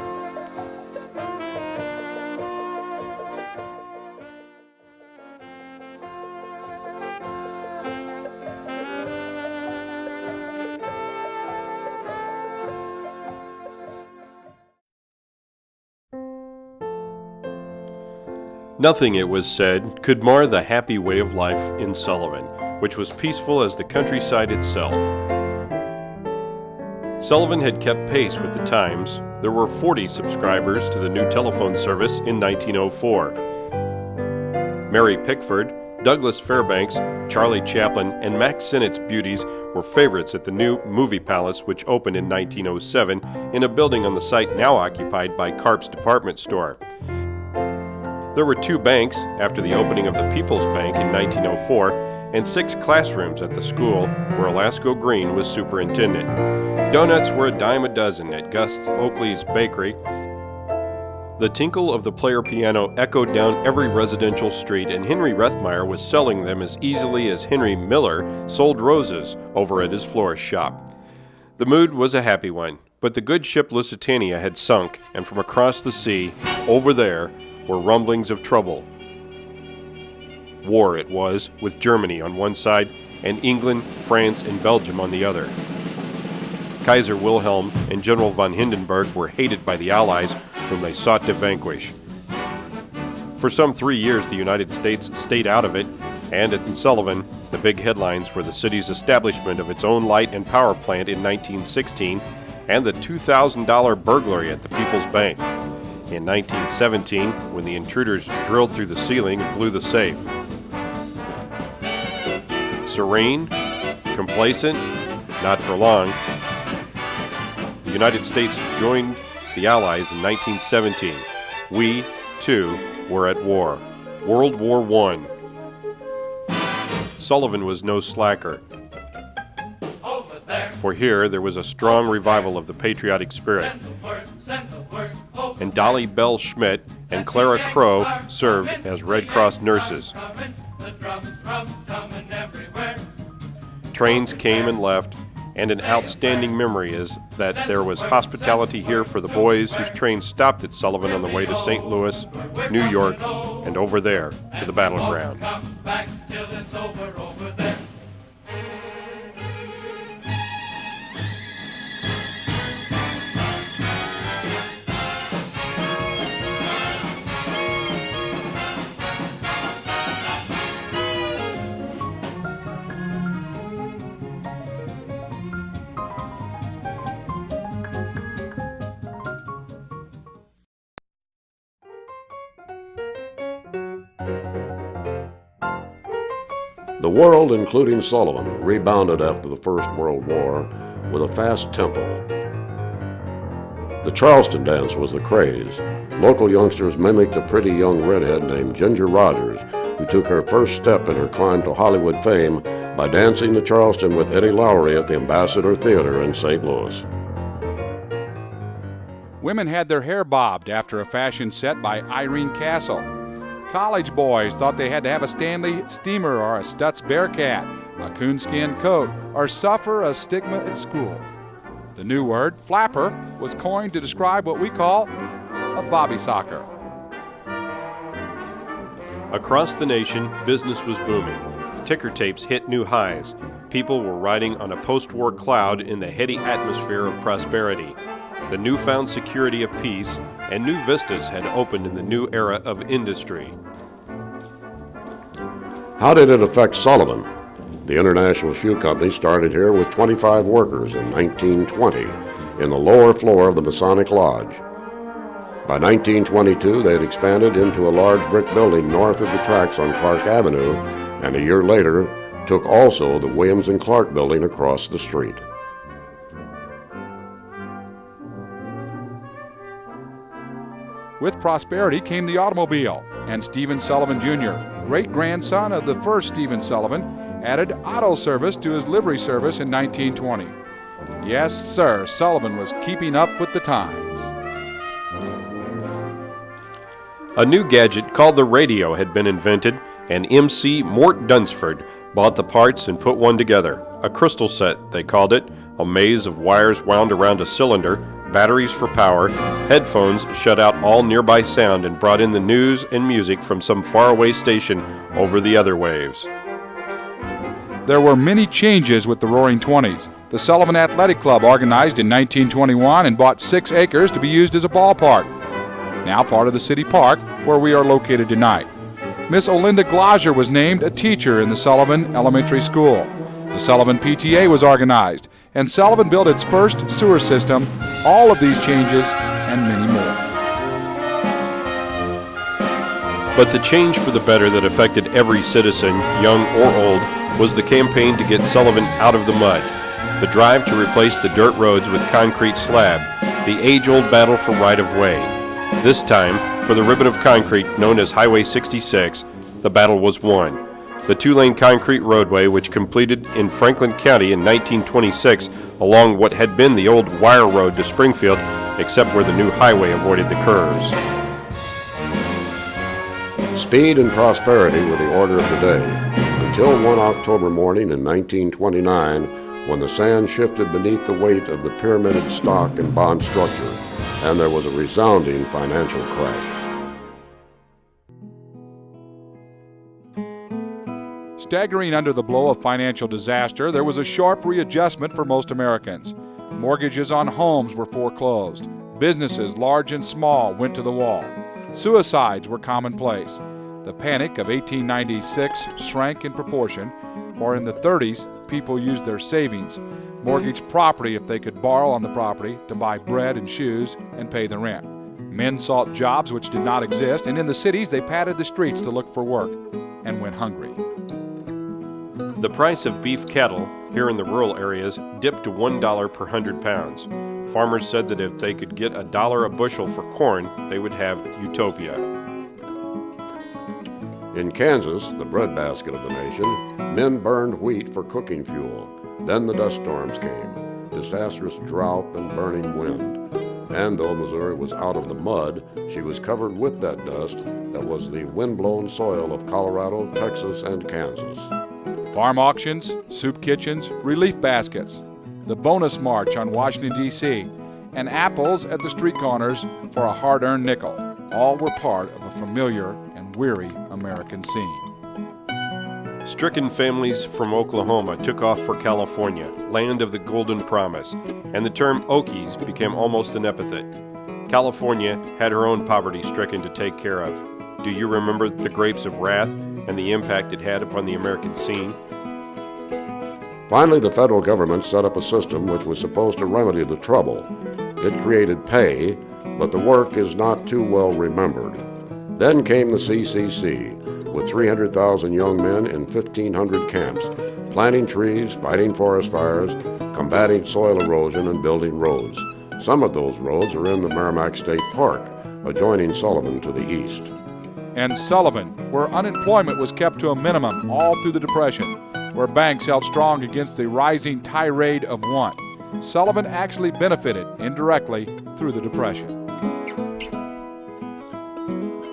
Nothing, it was said, could mar the happy way of life in Sullivan, which was peaceful as the countryside itself. Sullivan had kept pace with the times. There were 40 subscribers to the new telephone service in 1904. Mary Pickford, Douglas Fairbanks, Charlie Chaplin, and Max Sinnett's beauties were favorites at the new Movie Palace, which opened in 1907 in a building on the site now occupied by Karp's department store. There were 2 banks after the opening of the People's Bank in 1904, and 6 classrooms at the school where Alasko Green was superintendent. Donuts were a dime a dozen at Gus Oakley's bakery. The tinkle of the player piano echoed down every residential street, and Henry Rethmeyer was selling them as easily as Henry Miller sold roses over at his florist shop. The mood was a happy one, but the good ship Lusitania had sunk, and from across the sea, over there, were rumblings of trouble. War it was, with Germany on one side and England, France, and Belgium on the other. Kaiser Wilhelm and General von Hindenburg were hated by the Allies, whom they sought to vanquish. For some 3 years the United States stayed out of it, and in Sullivan, the big headlines were the city's establishment of its own light and power plant in 1916 and the $2,000 burglary at the People's Bank. In 1917, when the intruders drilled through the ceiling and blew the safe. Serene, complacent, not for long. The United States joined the Allies in 1917. We, too, were at war. World War I. Sullivan was no slacker. For here there was a strong revival of the patriotic spirit. And Dolly Bell Schmidt and Clara Crow served as Red Cross nurses. Trains came and left, and an outstanding memory is that there was hospitality here for the boys whose train stopped at Sullivan on the way to St. Louis, New York, and over there to the battleground. The world, including Sullivan, rebounded after the First World War with a fast tempo. The Charleston dance was the craze. Local youngsters mimicked a pretty young redhead named Ginger Rogers, who took her first step in her climb to Hollywood fame by dancing the Charleston with Eddie Lowry at the Ambassador Theater in St. Louis. Women had their hair bobbed after a fashion set by Irene Castle. College boys thought they had to have a Stanley steamer or a Stutz Bearcat, a coonskin coat, or suffer a stigma at school. The new word, flapper, was coined to describe what we call a bobby socker. Across the nation, business was booming. Ticker tapes hit new highs. People were riding on a post-war cloud in the heady atmosphere of prosperity. The newfound security of peace and new vistas had opened in the new era of industry. How did it affect Sullivan? The International Shoe Company started here with 25 workers in 1920 in the lower floor of the Masonic Lodge. By 1922, they had expanded into a large brick building north of the tracks on Clark Avenue, and a year later took also the Williams and Clark building across the street. With prosperity came the automobile, and Stephen Sullivan Jr., great-grandson of the first Stephen Sullivan, added auto service to his livery service in 1920. Yes, sir, Sullivan was keeping up with the times. A new gadget called the radio had been invented, and MC Mort Dunsford bought the parts and put one together. A crystal set, they called it, a maze of wires wound around a cylinder, batteries for power, headphones shut out all nearby sound and brought in the news and music from some faraway station over the other waves. There were many changes with the Roaring Twenties. The Sullivan Athletic Club organized in 1921 and bought 6 acres to be used as a ballpark, now part of the city park where we are located tonight. Miss Olinda Glauser was named a teacher in the Sullivan Elementary School. The Sullivan PTA was organized, and Sullivan built its first sewer system. All of these changes and many more. But the change for the better that affected every citizen, young or old, was the campaign to get Sullivan out of the mud. The drive to replace the dirt roads with concrete slab, the age-old battle for right-of-way. This time, for the ribbon of concrete known as Highway 66, the battle was won. The 2-lane concrete roadway, which completed in Franklin County in 1926 along what had been the old wire road to Springfield, except where the new highway avoided the curves. Speed and prosperity were the order of the day, until one October morning in 1929, when the sand shifted beneath the weight of the pyramided stock and bond structure, and there was a resounding financial crash. Staggering under the blow of financial disaster, there was a sharp readjustment for most Americans. Mortgages on homes were foreclosed. Businesses, large and small, went to the wall. Suicides were commonplace. The panic of 1896 shrank in proportion, for in the 30s, people used their savings, mortgaged property if they could borrow on the property to buy bread and shoes and pay the rent. Men sought jobs which did not exist, and in the cities they padded the streets to look for work and went hungry. The price of beef cattle here in the rural areas dipped to $1 per 100 pounds. Farmers said that if they could get $1 a bushel for corn, they would have utopia. In Kansas, the breadbasket of the nation, men burned wheat for cooking fuel. Then the dust storms came, disastrous drought and burning wind. And though Missouri was out of the mud, she was covered with that dust that was the wind-blown soil of Colorado, Texas, and Kansas. Farm auctions, soup kitchens, relief baskets, the bonus march on Washington, D.C., and apples at the street corners for a hard-earned nickel, all were part of a familiar and weary American scene. Stricken families from Oklahoma took off for California, land of the Golden Promise, and the term Okies became almost an epithet. California had her own poverty-stricken to take care of. Do you remember the Grapes of Wrath and the impact it had upon the American scene? Finally, the federal government set up a system which was supposed to remedy the trouble. It created pay, but the work is not too well remembered. Then came the CCC, with 300,000 young men in 1,500 camps, planting trees, fighting forest fires, combating soil erosion, and building roads. Some of those roads are in the Merrimack State Park, adjoining Sullivan to the east. And Sullivan, where unemployment was kept to a minimum all through the Depression, where banks held strong against the rising tirade of want. Sullivan actually benefited indirectly through the Depression.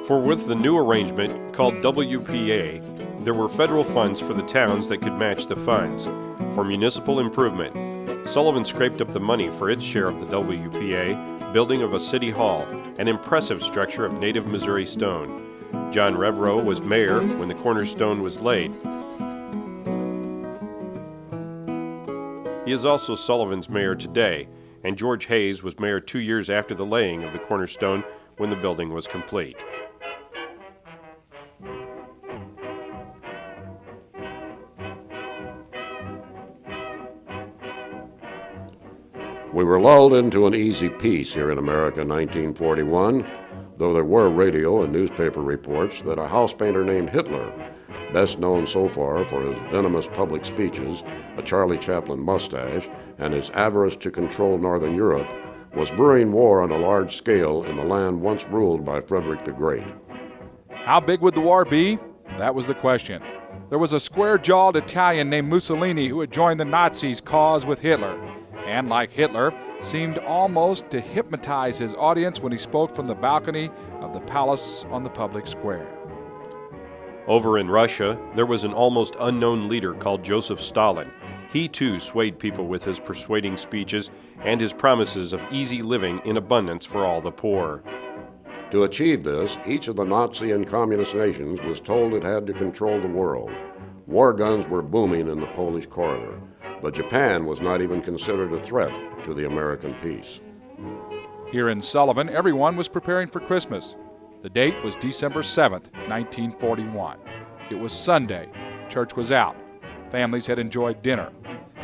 For with the new arrangement, called WPA, there were federal funds for the towns that could match the funds. For municipal improvement, Sullivan scraped up the money for its share of the WPA, building of a city hall, an impressive structure of native Missouri stone. John Revrow was mayor when the cornerstone was laid. He is also Sullivan's mayor today, and George Hayes was mayor 2 years after the laying of the cornerstone when the building was complete. We were lulled into an easy peace here in America in 1941, though there were radio and newspaper reports that a house painter named Hitler, best known so far for his venomous public speeches, a Charlie Chaplin mustache, and his avarice to control Northern Europe, was brewing war on a large scale in the land once ruled by Frederick the Great. How big would the war be? That was the question. There was a square-jawed Italian named Mussolini who had joined the Nazis' cause with Hitler, and like Hitler, seemed almost to hypnotize his audience when he spoke from the balcony of the palace on the public square. Over in Russia, there was an almost unknown leader called Joseph Stalin. He too swayed people with his persuading speeches and his promises of easy living in abundance for all the poor. To achieve this, each of the Nazi and communist nations was told it had to control the world. War guns were booming in the Polish corridor, but Japan was not even considered a threat to the American peace. Here in Sullivan, everyone was preparing for Christmas. The date was December 7th, 1941. It was Sunday. Church was out. Families had enjoyed dinner.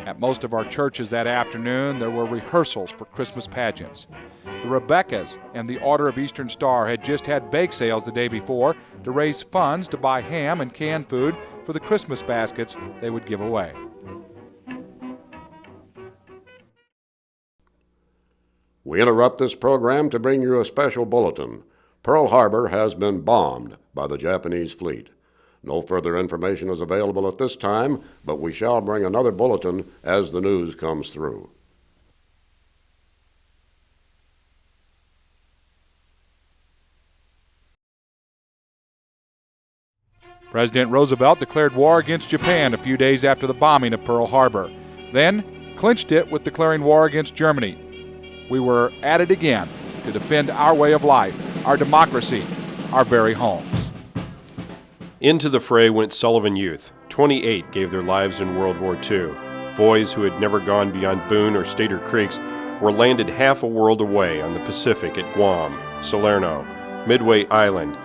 At most of our churches that afternoon, there were rehearsals for Christmas pageants. The Rebeccas and the Order of Eastern Star had just had bake sales the day before to raise funds to buy ham and canned food for the Christmas baskets they would give away. We interrupt this program to bring you a special bulletin. Pearl Harbor has been bombed by the Japanese fleet. No further information is available at this time, but we shall bring another bulletin as the news comes through. President Roosevelt declared war against Japan a few days after the bombing of Pearl Harbor, then clinched it with declaring war against Germany. We were at it again to defend our way of life, our democracy, our very homes. Into the fray went Sullivan youth. 28 gave their lives in World War II. Boys who had never gone beyond Boone or Stater Creeks were landed half a world away on the Pacific at Guam, Salerno, Midway Island.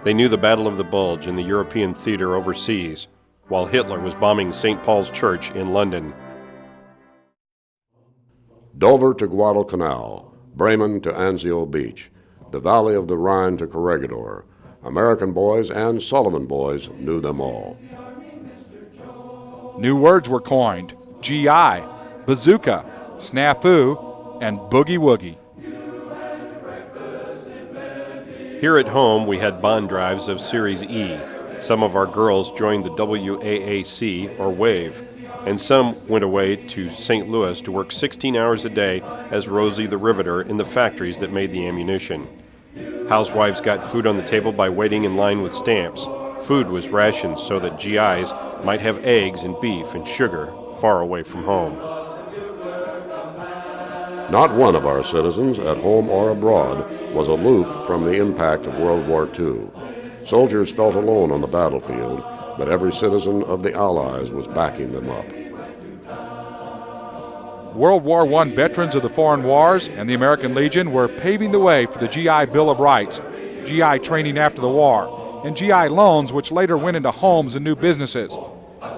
They knew the Battle of the Bulge and the European theater overseas, while Hitler was bombing St. Paul's Church in London. Dover to Guadalcanal, Bremen to Anzio Beach, the Valley of the Rhine to Corregidor. American boys and Sullivan boys knew them all. New words were coined: GI, bazooka, snafu, and boogie woogie. Here at home, we had bond drives of Series E. Some of our girls joined the WAAC, or WAVE, and some went away to St. Louis to work 16 hours a day as Rosie the Riveter in the factories that made the ammunition. Housewives got food on the table by waiting in line with stamps. Food was rationed so that GIs might have eggs and beef and sugar far away from home. Not one of our citizens, at home or abroad, was aloof from the impact of World War II. Soldiers felt alone on the battlefield, but every citizen of the Allies was backing them up. World War I veterans of the foreign wars and the American Legion were paving the way for the GI Bill of Rights, GI training after the war, and GI loans which later went into homes and new businesses.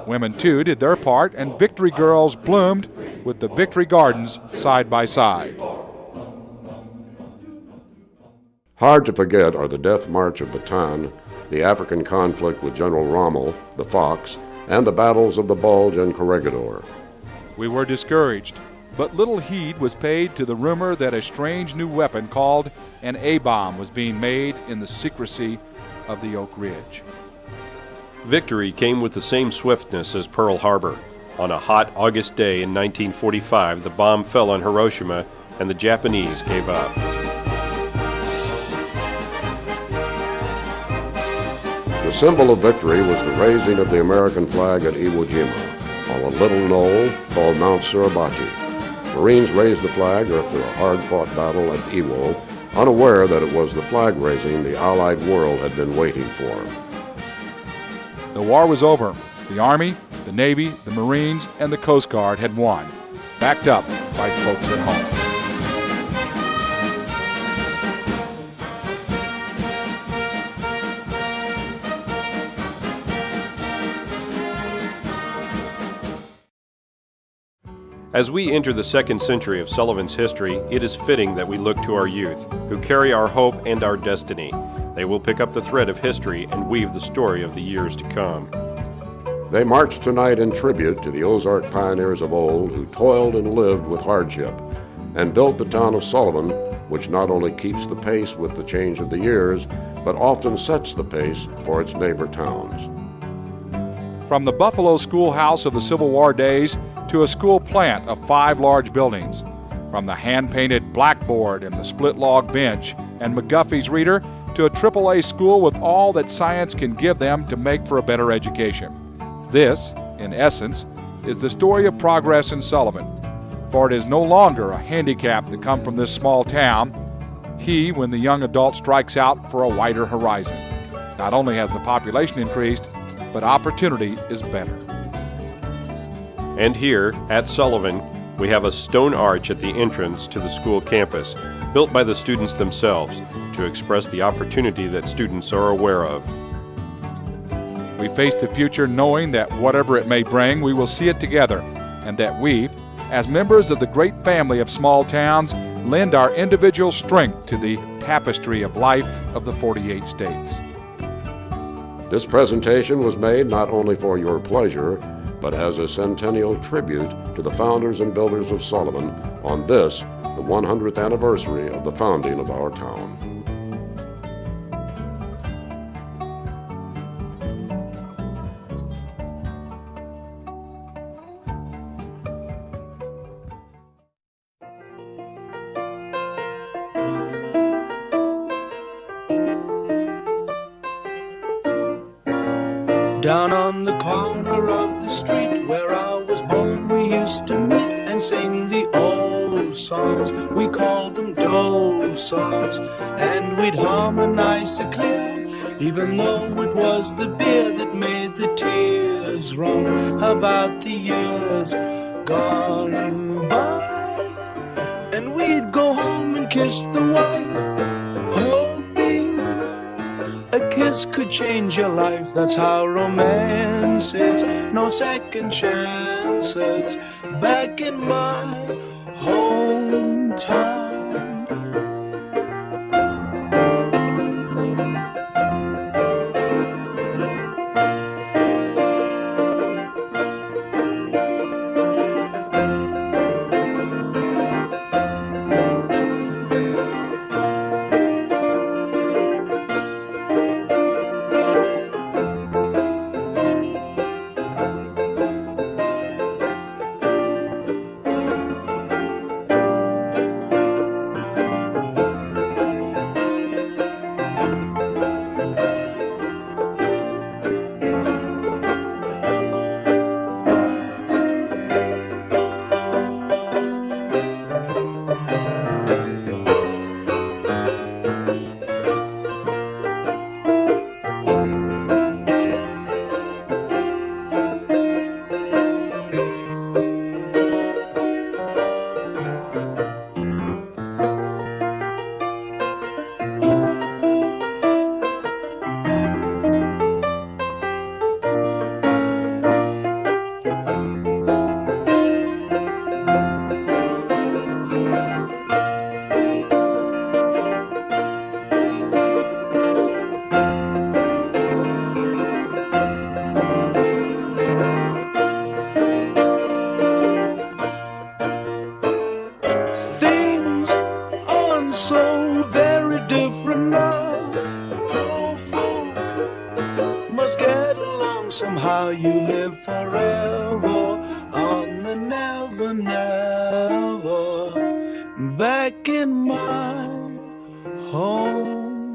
Women, too, did their part, and Victory Girls bloomed with the Victory Gardens side by side. Hard to forget are the Death March of Bataan, the African conflict with General Rommel, the Fox, and the battles of the Bulge and Corregidor. We were discouraged, but little heed was paid to the rumor that a strange new weapon called an A-bomb was being made in the secrecy of the Oak Ridge. Victory came with the same swiftness as Pearl Harbor. On a hot August day in 1945, the bomb fell on Hiroshima and the Japanese gave up. The symbol of victory was the raising of the American flag at Iwo Jima, on a little knoll called Mount Suribachi. Marines raised the flag after a hard-fought battle at Iwo, unaware that it was the flag raising the Allied world had been waiting for. The war was over. The Army, the Navy, the Marines, and the Coast Guard had won, backed up by folks at home. As we enter the second century of Sullivan's history, it is fitting that we look to our youth, who carry our hope and our destiny. They will pick up the thread of history and weave the story of the years to come. They march tonight in tribute to the Ozark pioneers of old who toiled and lived with hardship and built the town of Sullivan, which not only keeps the pace with the change of the years, but often sets the pace for its neighbor towns. From the Buffalo schoolhouse of the Civil War days to a school plant of 5 large buildings, from the hand-painted blackboard and the split-log bench and McGuffey's reader to a AAA school with all that science can give them to make for a better education. This, in essence, is the story of progress in Sullivan, for it is no longer a handicap to come from this small town. When the young adult strikes out for a wider horizon. Not only has the population increased, but opportunity is better. And here, at Sullivan, we have a stone arch at the entrance to the school campus, built by the students themselves, to express the opportunity that students are aware of. We face the future knowing that whatever it may bring, we will see it together, and that we, as members of the great family of small towns, lend our individual strength to the tapestry of life of the 48 states. This presentation was made not only for your pleasure, but as a centennial tribute to the founders and builders of Sullivan on this, the 100th anniversary of the founding of our town. Down on the corner of the street where I was born, we used to meet and sing the old songs. We called them Dole songs, and we'd harmonize so clear, even though it was the beer that made the tears run. About the years gone by, and we'd go home and kiss the wife, hoping a kiss could change your life. That's how romance is. No second chances. Back in my hometown. So very different now. Poor folk must get along somehow. You live forever on the never, never. Back in my hometown.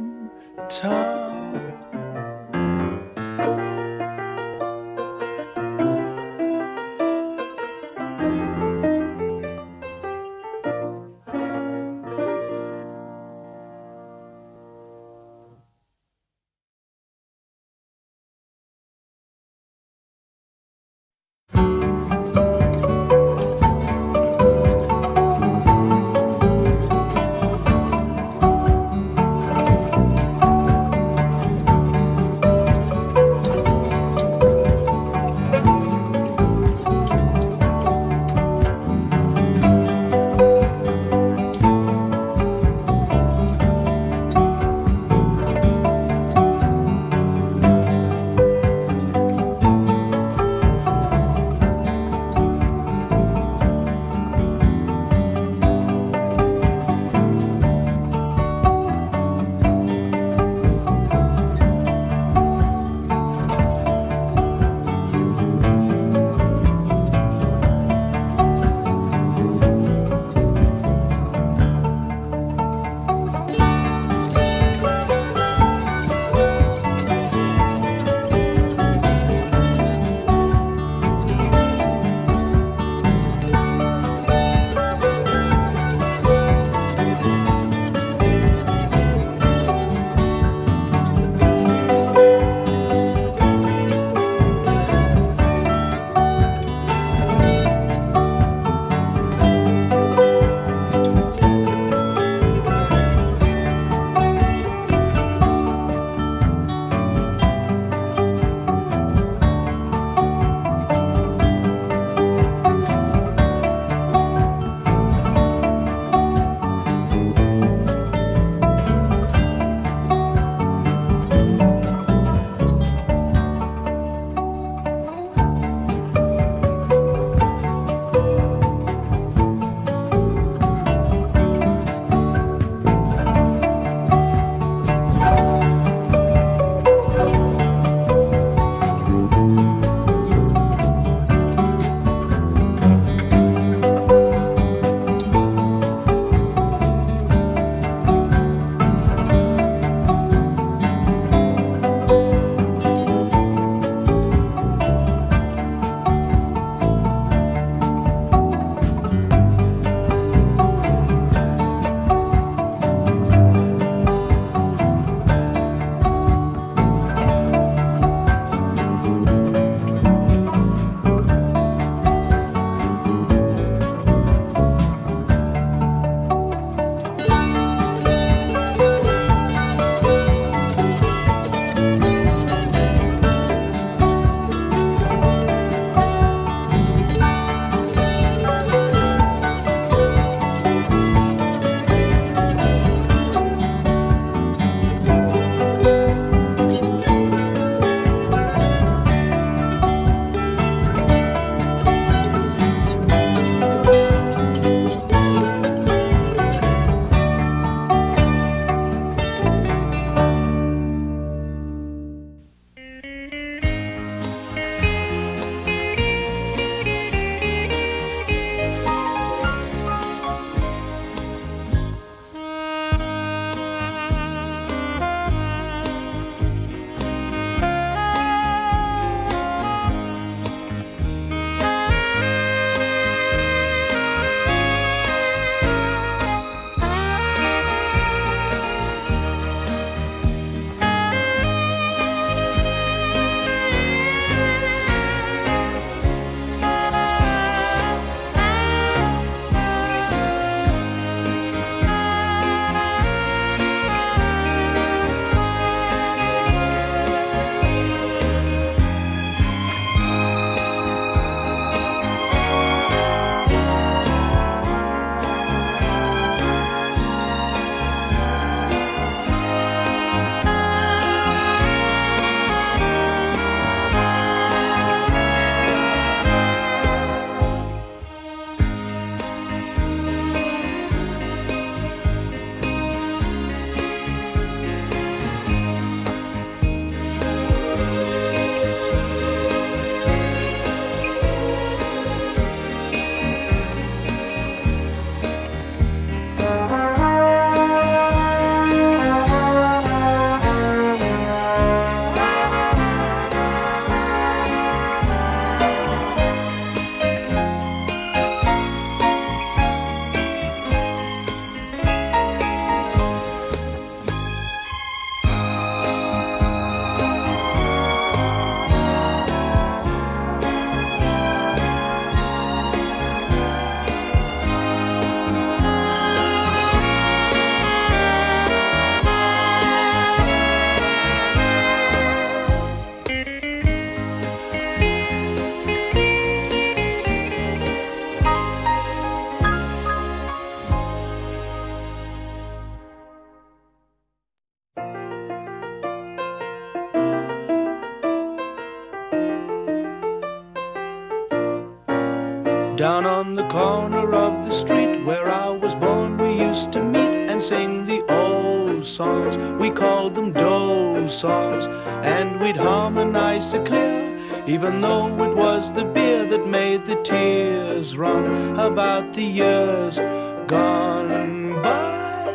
Down on the corner of the street where I was born, we used to meet and sing the old songs. We called them Doe songs, and we'd harmonize so clear, even though it was the beer that made the tears run about the years gone by.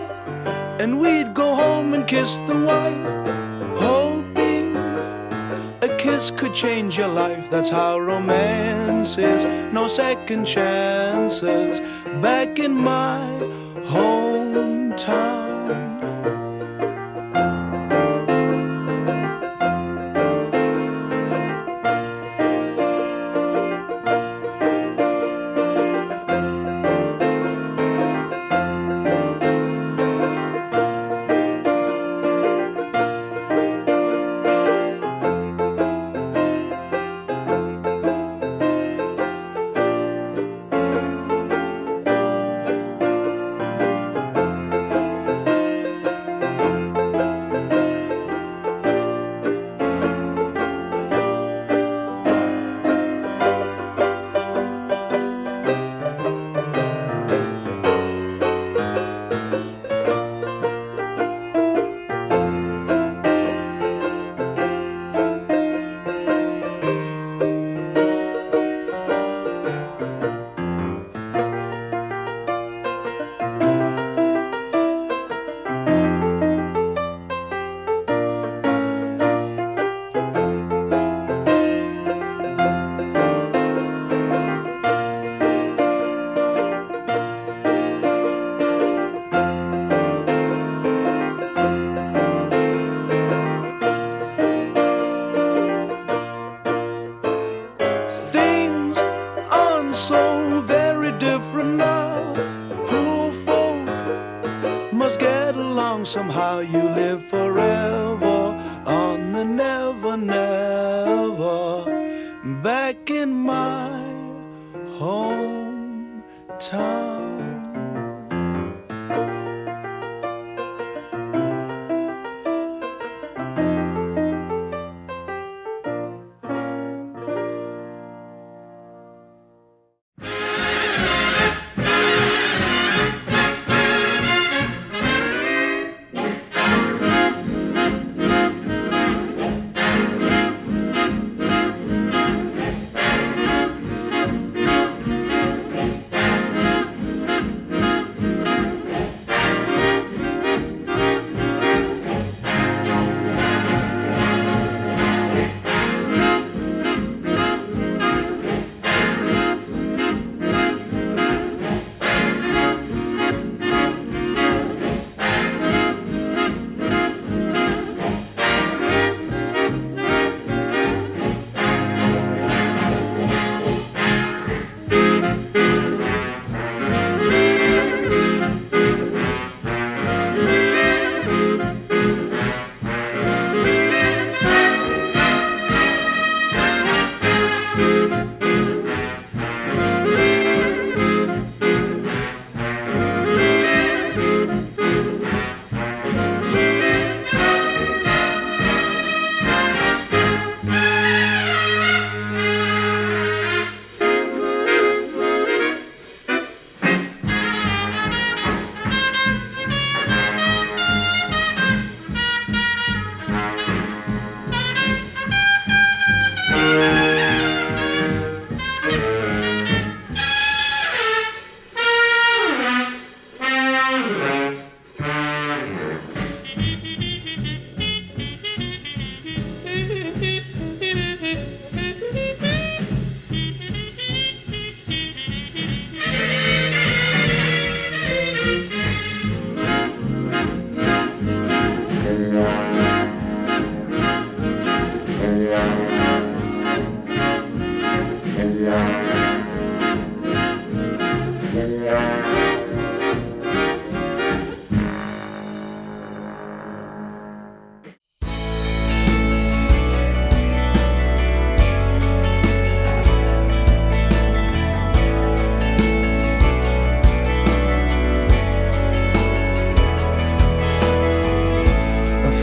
And we'd go home and kiss the wife, hoping a kiss could change your life. That's how romance is, no second chances. Back in my hometown, so very different now. Poor folk must get along somehow. You live forever on the never, never. Back in my hometown.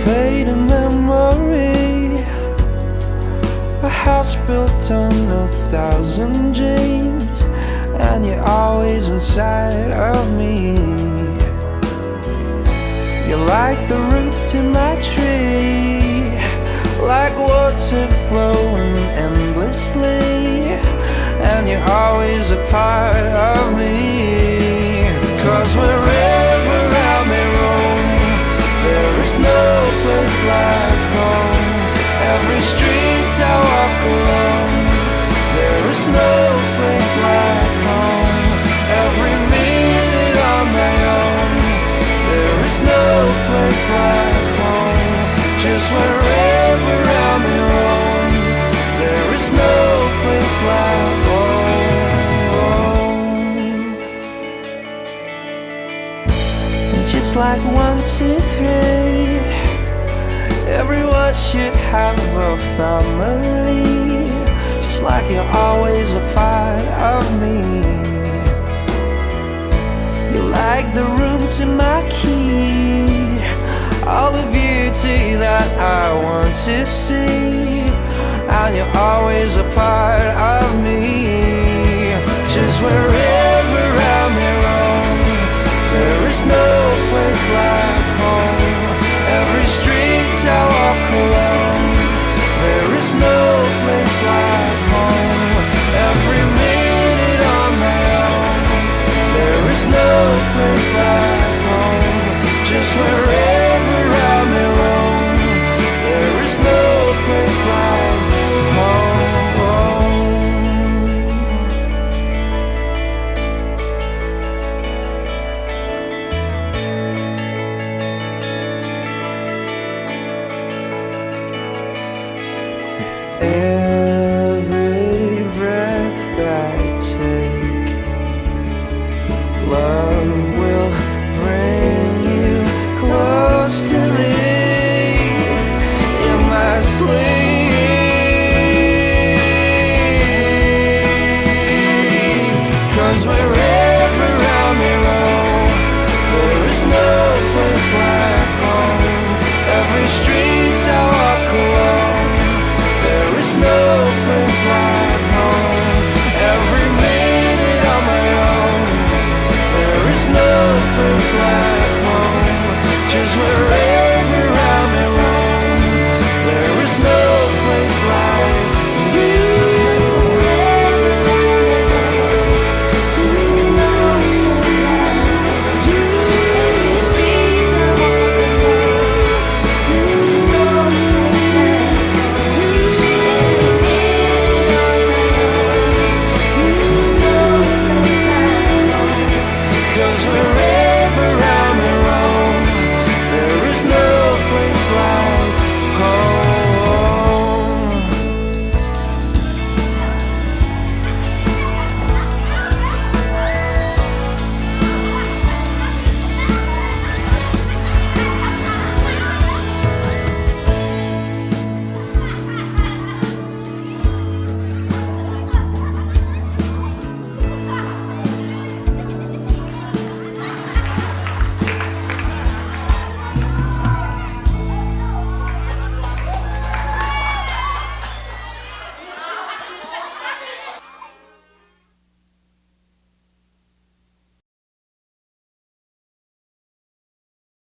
fading memory, a house built on 1,000 dreams. and you're always inside of me. You're like the roots in my tree, like water flowing endlessly, and you're always a part of me. 'Cause wherever I may roam, there is no place like home. Every street I walk alone, there is no place like home. Every minute on my own, there is no place like home. Just wherever I may roam, there is no place like home. And just like 1, 2, 3, everyone should have a family. Just like you're always a part of me. You're like the room to my key, all the beauty that I want to see, and you're always a part of me. Just wherever I may roam, there is no place like home. Every street I walk alone, there is no place like home. Every minute on my own, there is no place like home. Just wherever I may roam, there is no place like home. Every breath I take, love will bring you close to me in my sleep. 'Cause wherever I may roam, there is no place like home. Every street I walk alone, there is no place like home. Every minute on my own, there is no place like